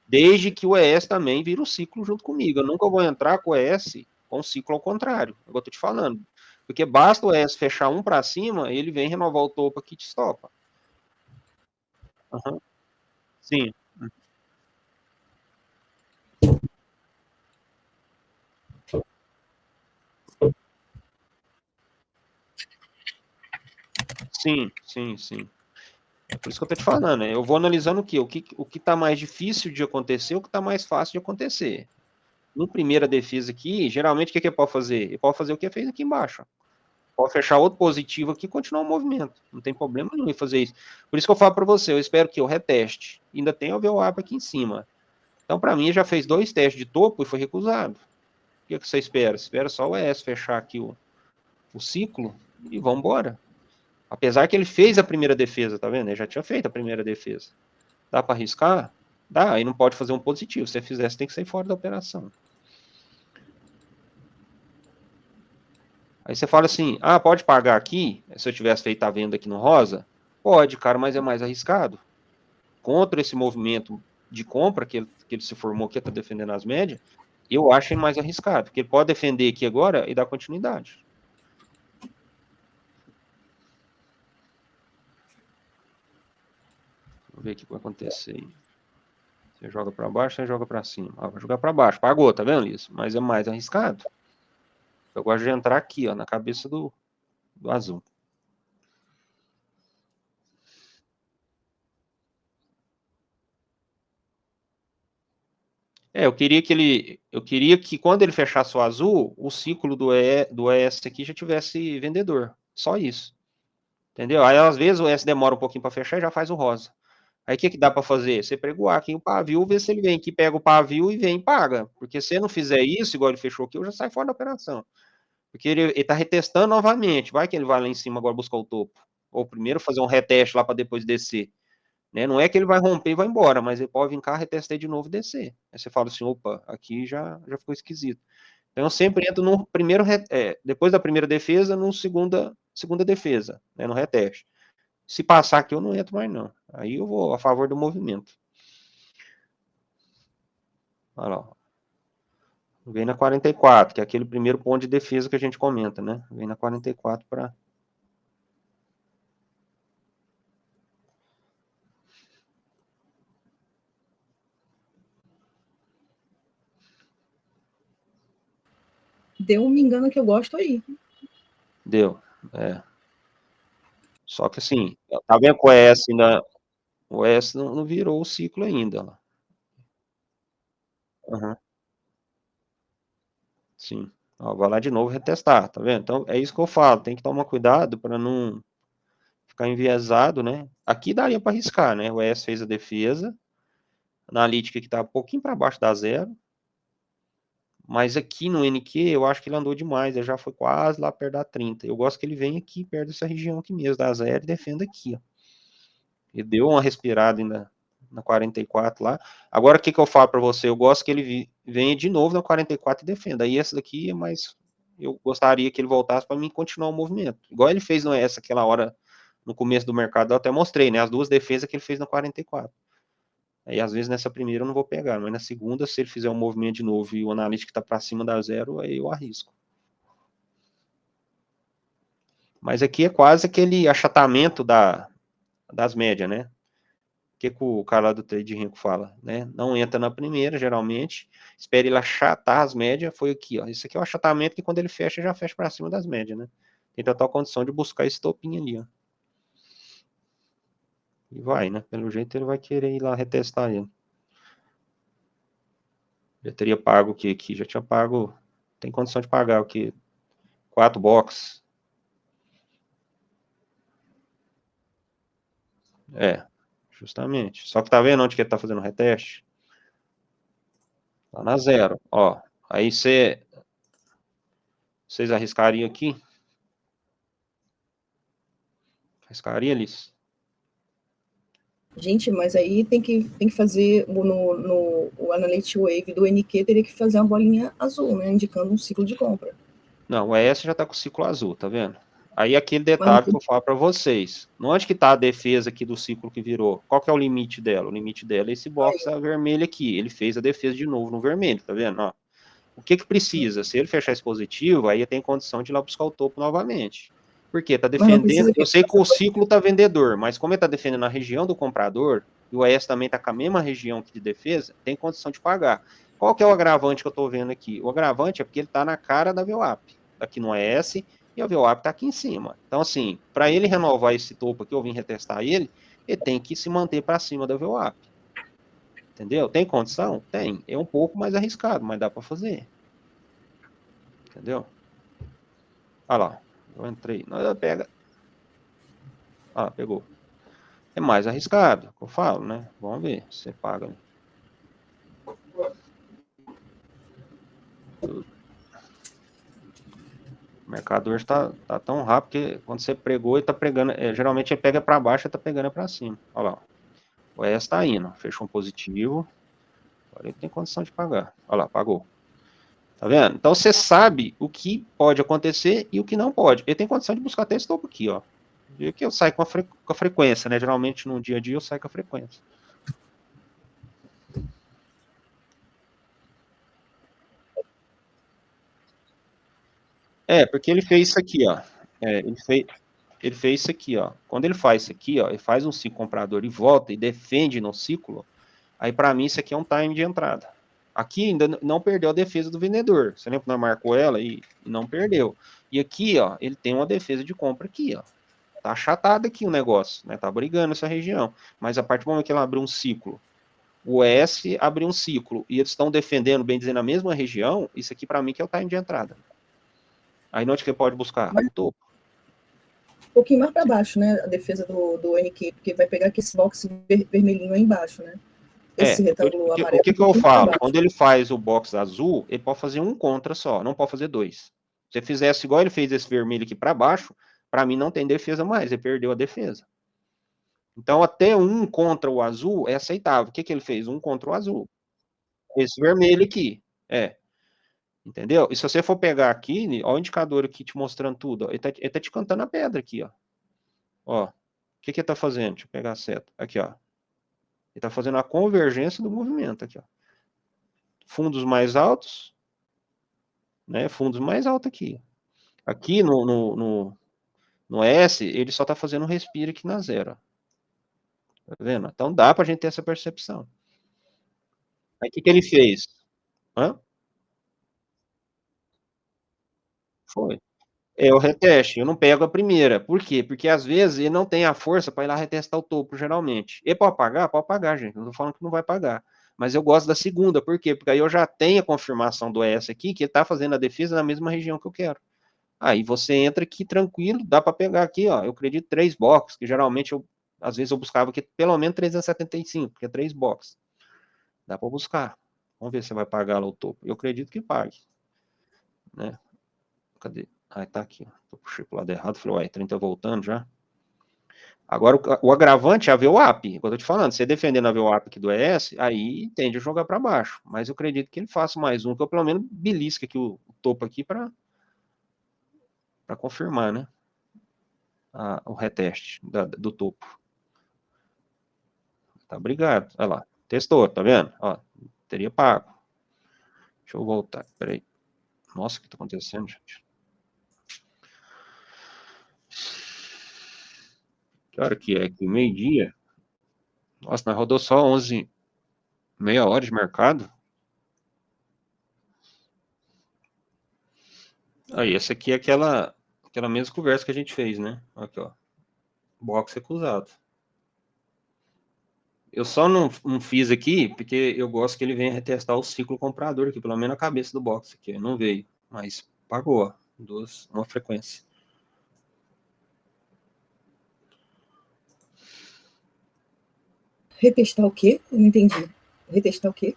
Desde que o ES também vira o ciclo junto comigo. Eu nunca vou entrar com o ES com o ciclo ao contrário. É o que eu tô te falando. Porque basta o ES fechar um para cima, ele vem renovar o topo aqui e te estopa. Uhum. Sim. Sim, sim, sim. É por isso que eu tô te falando, né? Eu vou analisando o que tá mais difícil de acontecer, o que tá mais fácil de acontecer. No primeira defesa aqui, geralmente o que ele pode fazer? Ele pode fazer o que fez aqui embaixo. Pode fechar outro positivo aqui e continuar o movimento. Não tem problema nenhum em fazer isso. Por isso que eu falo para você, eu espero que eu reteste. Ainda tem o VWAP aqui em cima. Então, para mim, já fez 2 testes de topo e foi recusado. O que você espera? Espera só o ES fechar aqui o ciclo e vamos embora. Apesar que ele fez a primeira defesa, tá vendo? Ele já tinha feito a primeira defesa. Dá para arriscar? Dá, aí não pode fazer um positivo. Se você fizer, você tem que sair fora da operação. Aí você fala assim, pode pagar aqui? Se eu tivesse feito a venda aqui no rosa? Pode, cara, mas é mais arriscado. Contra esse movimento de compra que ele se formou, que está defendendo as médias, eu acho ele mais arriscado, porque ele pode defender aqui agora e dar continuidade. Vamos ver o que vai acontecer aí. Você joga para baixo, você joga para cima. Vai jogar para baixo. Pagou, tá vendo isso? Mas é mais arriscado. Eu gosto de entrar aqui, ó, na cabeça do azul. Eu queria que quando ele fechasse o azul, o ciclo do ES aqui já tivesse vendedor. Só isso. Entendeu? Aí às vezes o ES demora um pouquinho para fechar e já faz o rosa. Aí o que dá para fazer? Você pregoar aqui o pavio, ver se ele vem aqui, pega o pavio e vem e paga. Porque se ele não fizer isso, igual ele fechou aqui, eu já saio fora da operação. Porque ele tá retestando novamente. Vai que ele vai lá em cima agora buscar o topo. Ou primeiro fazer um reteste lá para depois descer. Né? Não é que ele vai romper e vai embora, mas ele pode vir cá, retestar de novo e descer. Aí você fala assim, opa, aqui já ficou esquisito. Então eu sempre entro no primeiro, depois da primeira defesa, no segunda defesa, né, no reteste. Se passar aqui, eu não entro mais, não. Aí eu vou a favor do movimento. Olha lá. Vem na 44, que é aquele primeiro ponto de defesa que a gente comenta, né? Vem na 44 para... Deu um me engano que eu gosto aí. Deu, Só que assim, tá vendo com o ES ainda... O ES não virou o ciclo ainda. Uhum. Sim. Ó, vai lá de novo retestar, tá vendo? Então, é isso que eu falo, tem que tomar cuidado para não ficar enviesado, né? Aqui daria para arriscar, né? O ES fez a defesa, a analítica que tá um pouquinho para baixo da zero, mas aqui no NQ eu acho que ele andou demais, ele já foi quase lá perto da 30. Eu gosto que ele venha aqui, perto dessa região aqui mesmo, da zero, e defenda aqui, ó. Ele deu uma respirada ainda na 44 lá. Agora, o que eu falo para você? Eu gosto que ele venha de novo na 44 e defenda. Aí essa daqui é mais... Eu gostaria que ele voltasse para mim continuar o movimento. Igual ele fez no ES aquela hora, no começo do mercado, eu até mostrei, né? As duas defesas que ele fez na 44. Aí, às vezes, nessa primeira eu não vou pegar, mas na segunda, se ele fizer um movimento de novo e o analítico está para cima da zero, aí eu arrisco. Mas aqui é quase aquele achatamento das médias, né? O que o cara lá do trade rico fala, né? Não entra na primeira, geralmente, espera ele achatar as médias, foi aqui, ó. Isso aqui é o achatamento que quando ele fecha, já fecha para cima das médias, né? Tem total condição de buscar esse topinho ali, ó. E vai, né? Pelo jeito ele vai querer ir lá retestar ele. Já teria pago o que aqui? Já tinha pago, tem condição de pagar o que? 4 boxes. É, justamente. Só que tá vendo onde que ele tá fazendo o reteste? Tá na zero, ó. Aí vocês arriscariam aqui? Arriscaria, Liz? Gente, mas aí tem que fazer, o Analytics Wave do NQ teria que fazer uma bolinha azul, né, indicando um ciclo de compra. Não, o ES já tá com o ciclo azul, tá vendo? Aí aquele detalhe que eu falo para vocês. Onde que tá a defesa aqui do ciclo que virou? Qual que é o limite dela? O limite dela é esse box vermelho aqui. Ele fez a defesa de novo no vermelho, tá vendo? Ó. O que precisa? Se ele fechar esse positivo, aí tem condição de ir lá buscar o topo novamente. Porque tá defendendo... Eu sei que o ciclo tá vendedor, mas como ele tá defendendo a região do comprador, e o ES também tá com a mesma região de defesa, tem condição de pagar. Qual que é o agravante que eu tô vendo aqui? O agravante é porque ele tá na cara da VWAP. Aqui no ES, e a VWAP tá aqui em cima. Então, assim, para ele renovar esse topo aqui, eu vim retestar ele tem que se manter para cima da VWAP. Entendeu? Tem condição? Tem. É um pouco mais arriscado, mas dá para fazer. Entendeu? Olha lá. Eu entrei. Não, pega. Ah, pegou. É mais arriscado, que eu falo, né? Vamos ver se você paga. O mercador está tão rápido que quando você pregou, ele está pregando. Geralmente ele pega para baixo e está pegando para cima. Olha lá. O ES está indo. Fechou um positivo. Agora ele tem condição de pagar. Olha lá, pagou. Tá vendo? Então você sabe o que pode acontecer e o que não pode. Ele tem condição de buscar até esse topo aqui, ó. E aqui eu saio com a frequência, né? Geralmente no dia a dia eu saio com a frequência. Porque ele fez isso aqui, ó. Ele fez isso aqui, ó. Quando ele faz isso aqui, ó, ele faz um ciclo comprador e volta e defende no ciclo, aí para mim isso aqui é um time de entrada. Aqui ainda não perdeu a defesa do vendedor. Você lembra que nós marcou ela e não perdeu. E aqui, ó, ele tem uma defesa de compra aqui, ó. Tá achatado aqui o negócio, né? Tá brigando essa região. Mas a partir do momento que ela abriu um ciclo, o S abriu um ciclo e eles estão defendendo, bem dizendo, a mesma região, isso aqui para mim que é o time de entrada. Aí onde que ele pode buscar? Mas, o topo. Um pouquinho mais para baixo, né? A defesa do NQ, porque vai pegar aqui esse box vermelhinho aí embaixo, né? Esse retângulo amarelo. O que eu falo? Quando ele faz o box azul, ele pode fazer um contra só, não pode fazer dois. Se ele fizesse igual ele fez esse vermelho aqui para baixo, para mim não tem defesa mais, ele perdeu a defesa. Então, até um contra o azul é aceitável. O que ele fez? Um contra o azul. Esse vermelho aqui. Entendeu? E se você for pegar aqui, ó o indicador aqui te mostrando tudo. Ó, ele tá te cantando a pedra aqui, ó. Ó. O que ele tá fazendo? Deixa eu pegar a seta. Aqui, ó. Ele tá fazendo a convergência do movimento aqui, ó. Fundos mais altos, né? Fundos mais altos aqui. Aqui no S, ele só tá fazendo um respiro aqui na zero. Tá vendo? Então dá pra gente ter essa percepção. Aí o que ele fez? Hã? Foi. É o reteste, eu não pego a primeira. Por quê? Porque às vezes ele não tem a força para ir lá retestar o topo, geralmente. E pode pagar? Pode pagar, gente. Não tô falando que não vai pagar. Mas eu gosto da segunda, por quê? Porque aí eu já tenho a confirmação do ES aqui, que ele tá fazendo a defesa na mesma região que eu quero. Aí você entra aqui tranquilo, dá para pegar aqui, ó. Eu acredito 3 boxes, que geralmente às vezes eu buscava aqui pelo menos 375, que é 3 boxes. Dá para buscar. Vamos ver se você vai pagar lá o topo. Eu acredito que pague. Né? Cadê? Ah, tá aqui. Eu puxei pro lado errado. Falei, ué, 30 voltando já. Agora, o agravante é a VWAP. Quando eu tô te falando, você defendendo a VWAP aqui do ES, aí tende a jogar para baixo. Mas eu acredito que ele faça mais um, que eu pelo menos belisque aqui o topo aqui para confirmar, né? O reteste do topo. Tá, obrigado. Olha lá. Testou, tá vendo? Ó, teria pago. Deixa eu voltar, peraí. Nossa, o que tá acontecendo, gente? Que hora que é aqui? Meio-dia? Nossa, nós rodou só 11, meia hora de mercado. Aí, essa aqui é aquela mesma conversa que a gente fez, né? Aqui, ó. Box recusado. Eu só não fiz aqui porque eu gosto que ele venha retestar o ciclo comprador aqui, pelo menos a cabeça do box aqui. Não veio, mas pagou, ó, uma frequência. Retestar o quê? Eu não entendi. Retestar o quê?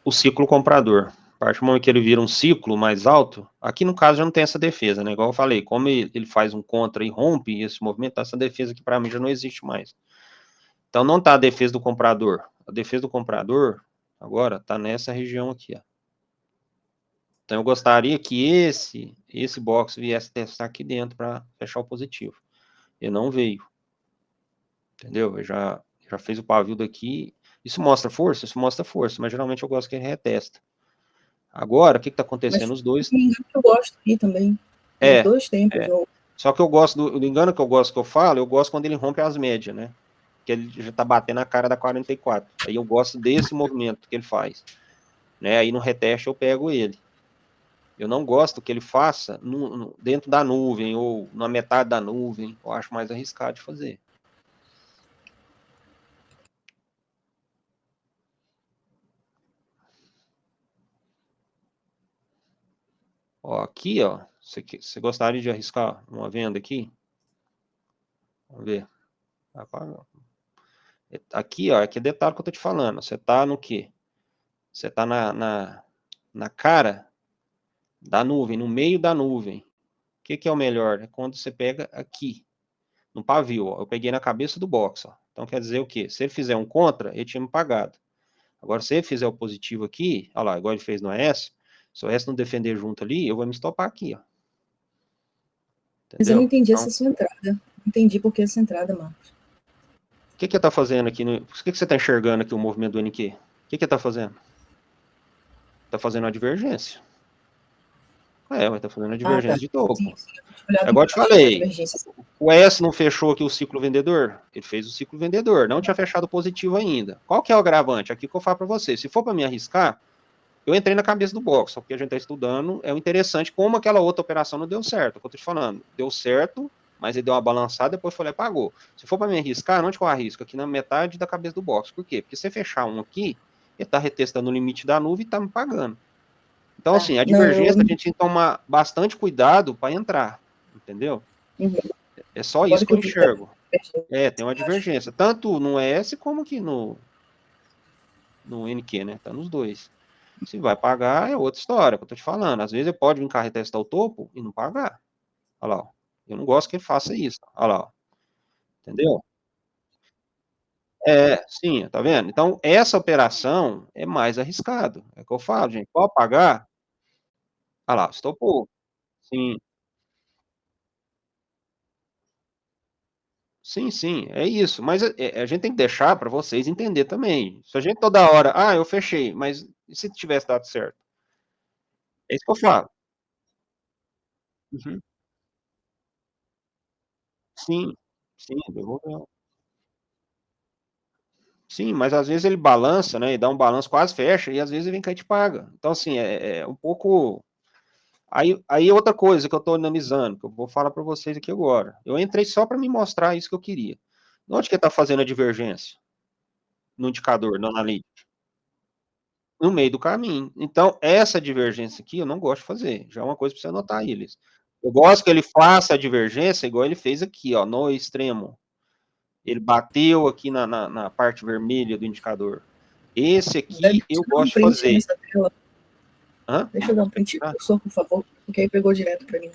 O ciclo comprador. A partir do momento que ele vira um ciclo mais alto, aqui no caso já não tem essa defesa, né? Igual eu falei, como ele faz um contra e rompe esse movimento, essa defesa aqui para mim já não existe mais. Então não tá a defesa do comprador. A defesa do comprador agora tá nessa região aqui, ó. Então eu gostaria que esse box viesse testar aqui dentro para fechar o positivo. Ele não veio. Entendeu? Ele já fez o pavio daqui. Isso mostra força? Isso mostra força, mas geralmente eu gosto que ele retesta. Agora, o que está acontecendo? Os dois. Eu gosto aqui também. Os dois tempos. Só que eu gosto do engano que eu gosto que eu falo, eu gosto quando ele rompe as médias, né? Que ele já está batendo a cara da 44. Aí eu gosto desse movimento que ele faz. Né? Aí no reteste eu pego ele. Eu não gosto que ele faça dentro da nuvem ou na metade da nuvem. Eu acho mais arriscado de fazer. Ó, aqui, ó, você gostaria de arriscar uma venda aqui? Vamos ver. Aqui, ó, aqui é detalhe que eu tô te falando. Você tá no quê? Você tá na cara da nuvem, no meio da nuvem. O que é o melhor? É quando você pega aqui, no pavio, ó. Eu peguei na cabeça do box, ó. Então quer dizer o quê? Se ele fizer um contra, ele tinha me pagado. Agora, se ele fizer o positivo aqui, olha lá, igual ele fez no ES, se o ES não defender junto ali, eu vou me estopar aqui, ó. Entendeu? Mas eu não entendi essa sua entrada. Não entendi por que essa entrada, Marcos. O que tá fazendo aqui? O que você tá enxergando aqui o movimento do NQ? O que tá fazendo? Tá fazendo uma divergência. Mas tá fazendo a divergência de topo. Sim. É igual eu te falei, o ES não fechou aqui o ciclo vendedor? Ele fez o ciclo vendedor, não tinha fechado positivo ainda. Qual que é o agravante? Aqui que eu falo para você. Se for para me arriscar, eu entrei na cabeça do box, só que a gente tá estudando, é o interessante como aquela outra operação não deu certo. É o que eu tô te falando. Deu certo, mas ele deu uma balançada, depois foi lá e pagou. Se for para me arriscar, onde que eu arrisco? Aqui na metade da cabeça do box. Por quê? Porque se você fechar um aqui, ele tá retestando o limite da nuvem e tá me pagando. Então, assim, a divergência a gente tem que tomar bastante cuidado para entrar, entendeu? Uhum. É só isso que eu enxergo. Tem uma divergência, tanto no ES como aqui no NQ, né? Tá nos dois. Se vai pagar, é outra história que eu tô te falando. Às vezes ele pode vir cá retestar o topo e não pagar. Olha lá, ó. Eu não gosto que ele faça isso. Olha lá, ó. Entendeu? Sim, tá vendo? Então, essa operação é mais arriscado. É o que eu falo, gente. Pode pagar? Olha lá, estopou. Sim. Sim, é isso. Mas a gente tem que deixar para vocês entender também. Se a gente toda hora, eu fechei, mas e se tivesse dado certo? É isso que eu falo. Uhum. Sim, devolveu. Sim, mas às vezes ele balança, né, e dá um balanço, quase fecha, e às vezes ele vem cá e te paga. Então, assim, é um pouco... Aí outra coisa que eu estou analisando, que eu vou falar para vocês aqui agora. Eu entrei só para me mostrar isso que eu queria. Onde que está fazendo a divergência? No indicador, no analítico. No meio do caminho. Então, essa divergência aqui eu não gosto de fazer. Já é uma coisa para você anotar aí, Liz. Eu gosto que ele faça a divergência igual ele fez aqui, ó, no extremo. Ele bateu aqui na parte vermelha do indicador. Esse aqui eu gosto de fazer. Deixa eu dar um print, por favor, porque aí pegou direto para mim.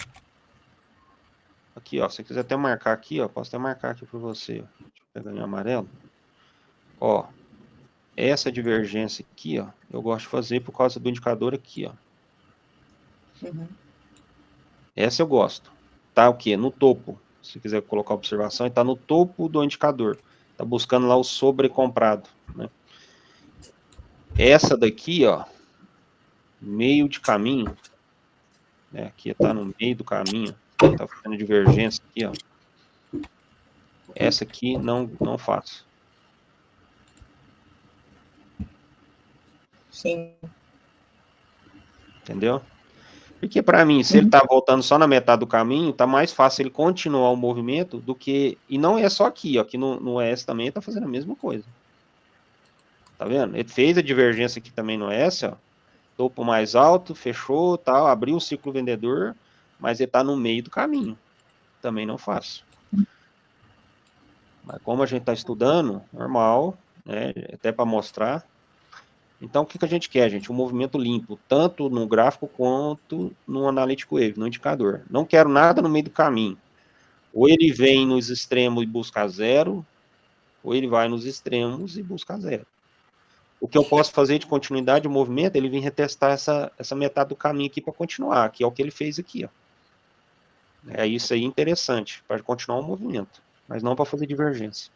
Aqui, ó, se você quiser até marcar aqui, ó, posso até marcar aqui para você, ó. Deixa eu pegar em amarelo. Ó, essa divergência aqui, ó, eu gosto de fazer por causa do indicador aqui, ó. Uhum. Essa eu gosto. Tá o quê? No topo. Se quiser colocar observação, está no topo do indicador. Tá buscando lá o sobrecomprado, né? Essa daqui, ó, meio de caminho, né? Aqui tá no meio do caminho, tá fazendo divergência aqui, ó. Essa aqui não faço. Sim. Entendeu? Porque para mim, se ele tá voltando só na metade do caminho, tá mais fácil ele continuar o movimento do que... E não é só aqui, ó. Aqui no ES também ele tá fazendo a mesma coisa. Tá vendo? Ele fez a divergência aqui também no ES, ó. Topo mais alto, fechou, tal, abriu o ciclo vendedor, mas ele tá no meio do caminho. Também não faço. Mas como a gente tá estudando, normal, né? Até para mostrar. Então, o que a gente quer, gente? Um movimento limpo, tanto no gráfico quanto no Analytic Wave, no indicador. Não quero nada no meio do caminho. Ou ele vem nos extremos e busca zero, ou ele vai nos extremos e busca zero. O que eu posso fazer de continuidade de movimento, ele vir retestar essa metade do caminho aqui para continuar, que é o que ele fez aqui, ó. É isso aí interessante, para continuar o movimento, mas não para fazer divergência.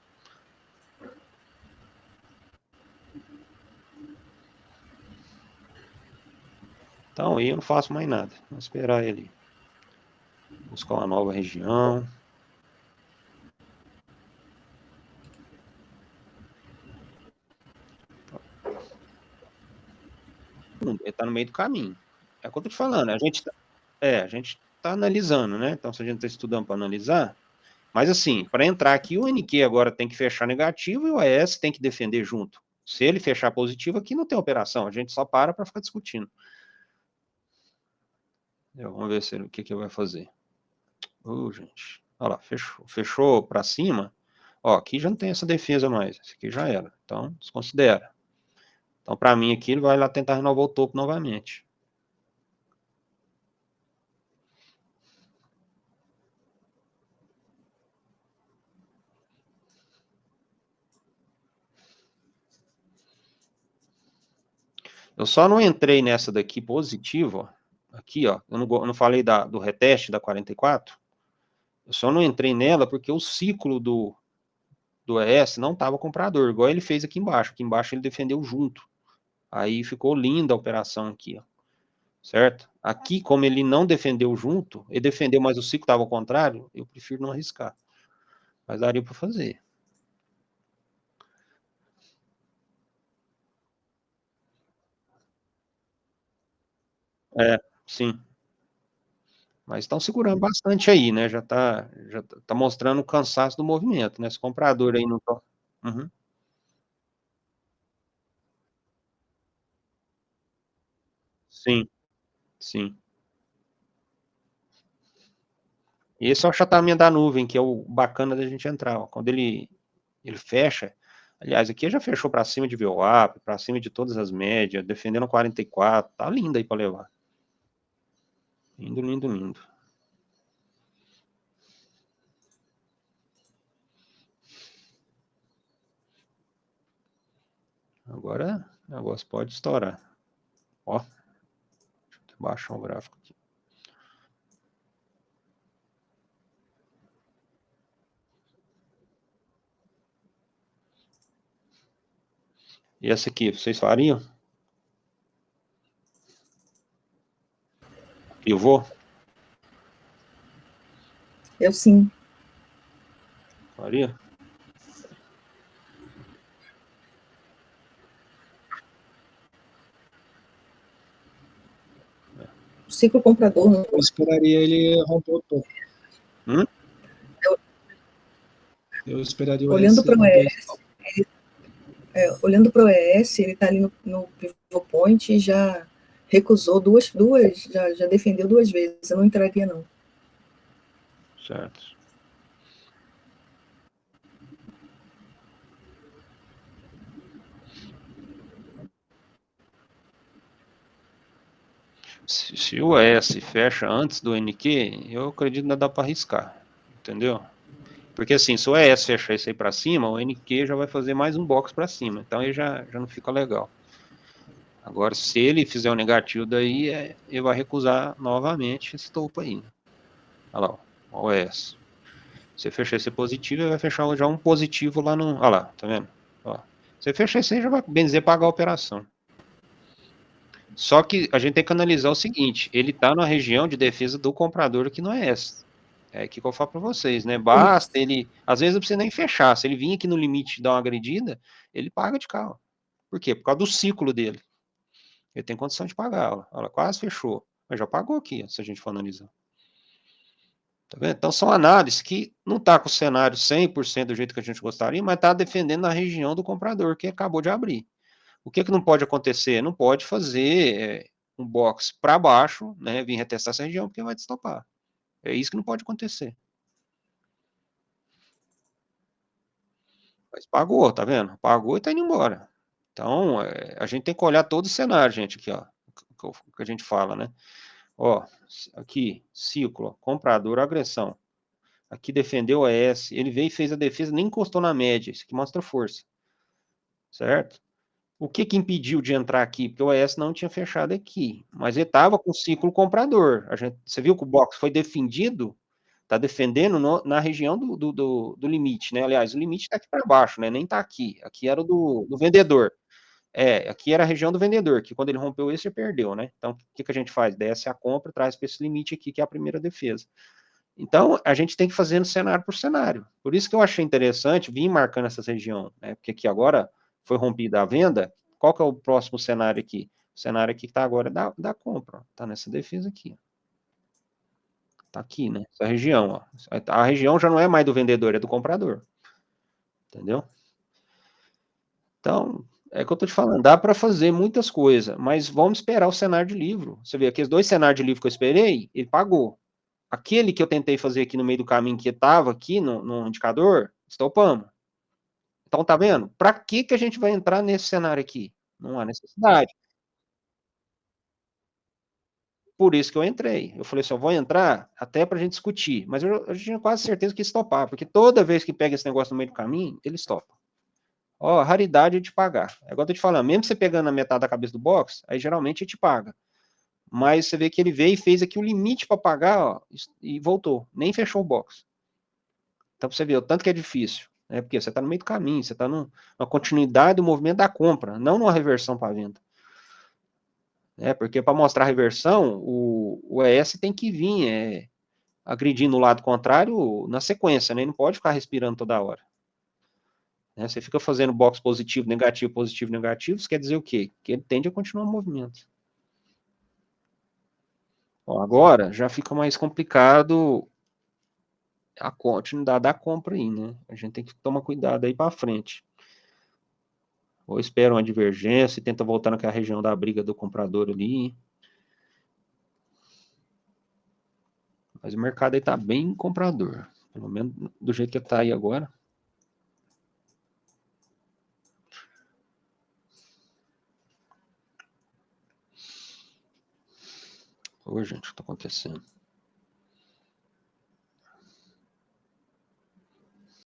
Então, aí eu não faço mais nada. Vou esperar ele buscar uma nova região. Ele está no meio do caminho. É o que eu estou te falando. A gente tá analisando, né? Então, se a gente está estudando para analisar, mas assim, para entrar aqui, o NQ agora tem que fechar negativo e o AS tem que defender junto. Se ele fechar positivo, aqui não tem operação. A gente só para ficar discutindo. Vamos ver o que vai fazer. Gente. Olha lá, fechou para cima. Ó, aqui já não tem essa defesa mais. Esse aqui já era. Então, desconsidera. Então, para mim aqui, ele vai lá tentar renovar o topo novamente. Eu só não entrei nessa daqui positiva. Aqui, ó. Eu não falei do reteste da 44. Eu só não entrei nela porque o ciclo do ES não estava comprador, igual ele fez aqui embaixo. Aqui embaixo ele defendeu junto. Aí ficou linda a operação aqui, ó. Certo? Aqui, como ele não defendeu junto, ele defendeu, mas o ciclo estava ao contrário, eu prefiro não arriscar. Mas daria para fazer. Sim. Mas estão segurando bastante aí, né? Já tá mostrando o cansaço do movimento, né? Esse comprador aí não tá... Uhum. Sim, sim. Esse é o achatamento da nuvem, que é o bacana da gente entrar. Ó. Quando ele fecha, aliás, aqui já fechou para cima de VWAP, para cima de todas as médias, defendendo 44, tá lindo aí para levar. Lindo, lindo, lindo. Agora o negócio pode estourar. Ó, deixa eu baixar o gráfico aqui. E essa aqui, vocês fariam? Pivô? Eu sim. Faria? O ciclo comprador. Não... Eu esperaria ele romper o topo. Eu esperaria o olhando para o ES. Olhando para o ES, ele está ali no pivot point e já recusou duas já defendeu 2 vezes. Eu não entraria, não. Certo. Se o ES fecha antes do NQ, eu acredito que ainda dá para arriscar. entendeu? Porque assim, se o ES fechar isso aí para cima, o NQ já vai fazer mais um box para cima, então aí já não fica legal. Agora, se ele fizer o negativo daí, ele vai recusar novamente esse topo aí. Olha lá, o ES. Se fechar esse positivo, ele vai fechar já um positivo lá no... Olha lá, tá vendo? Ó, se fechar esse aí, já vai, bem dizer, pagar a operação. Só que a gente tem que analisar o seguinte, ele está na região de defesa do comprador aqui no ES. É aqui que eu falo para vocês, né? Basta ele... Às vezes não precisa nem fechar. Se ele vir aqui no limite e dar uma agredida, ele paga de carro. Por quê? Por causa do ciclo dele. Ele tem condição de pagar. Ó. Ela quase fechou. Mas já pagou aqui, se a gente for analisar. Tá vendo? Então são análises que não está com o cenário 100% do jeito que a gente gostaria, mas está defendendo a região do comprador que acabou de abrir. O que não pode acontecer? Não pode fazer um box para baixo, né, vir retestar essa região, porque vai destopar. É isso que não pode acontecer. Mas pagou, tá vendo? Pagou e tá indo embora. Então, a gente tem que olhar todo o cenário, gente, aqui, ó, que a gente fala, né? Ó, aqui, ciclo, ó, comprador, agressão. Aqui defendeu o ES, ele veio e fez a defesa, nem encostou na média, isso aqui mostra força. Certo? O que impediu de entrar aqui? Porque o ES não tinha fechado aqui, mas ele estava com o ciclo comprador. Você viu que o box foi defendido, está defendendo na região do limite, né? Aliás, o limite está aqui para baixo, né? Nem está aqui. Aqui era do vendedor. Aqui era a região do vendedor, que quando ele rompeu esse, ele perdeu, né? Então, o que a gente faz? Desce a compra, traz para esse limite aqui, que é a primeira defesa. Então, a gente tem que fazer no cenário por cenário. Por isso que eu achei interessante vir marcando essa região, né? Porque aqui agora foi rompida a venda. Qual que é o próximo cenário aqui? O cenário aqui que está agora é da compra. Está nessa defesa aqui. Está aqui, né? Essa região, ó. A região já não é mais do vendedor, é do comprador. Entendeu? Então, é o que eu estou te falando. Dá para fazer muitas coisas, mas vamos esperar o cenário de livro. Você vê, aqueles 2 cenários de livro que eu esperei, ele pagou. Aquele que eu tentei fazer aqui no meio do caminho, que estava aqui no indicador, estopamos. Então, tá vendo? Para que a gente vai entrar nesse cenário aqui? Não há necessidade. Por isso que eu entrei. Eu falei assim, eu vou entrar até para a gente discutir. Mas eu tinha quase certeza que ia estopar, porque toda vez que pega esse negócio no meio do caminho, ele estopa. Ó, raridade de pagar. É igual eu tô te falando, mesmo você pegando na metade da cabeça do box, aí geralmente ele te paga. Mas você vê que ele veio e fez aqui o limite para pagar, ó, e voltou. Nem fechou o box. Então, você vê o tanto que é difícil, né? Porque você está no meio do caminho, você está numa continuidade do movimento da compra, não numa reversão para venda. Porque para mostrar a reversão, o ES tem que vir agredindo o lado contrário na sequência, né? Ele não pode ficar respirando toda hora. Você fica fazendo box positivo, negativo, isso quer dizer o quê? Que ele tende a continuar o movimento. Bom, agora já fica mais complicado a continuidade da compra aí, né? A gente tem que tomar cuidado aí para frente. Ou espera uma divergência e tenta voltar naquela região da briga do comprador ali. Mas o mercado aí tá bem comprador. Pelo menos do jeito que tá aí agora. Ô, gente, o que tá acontecendo?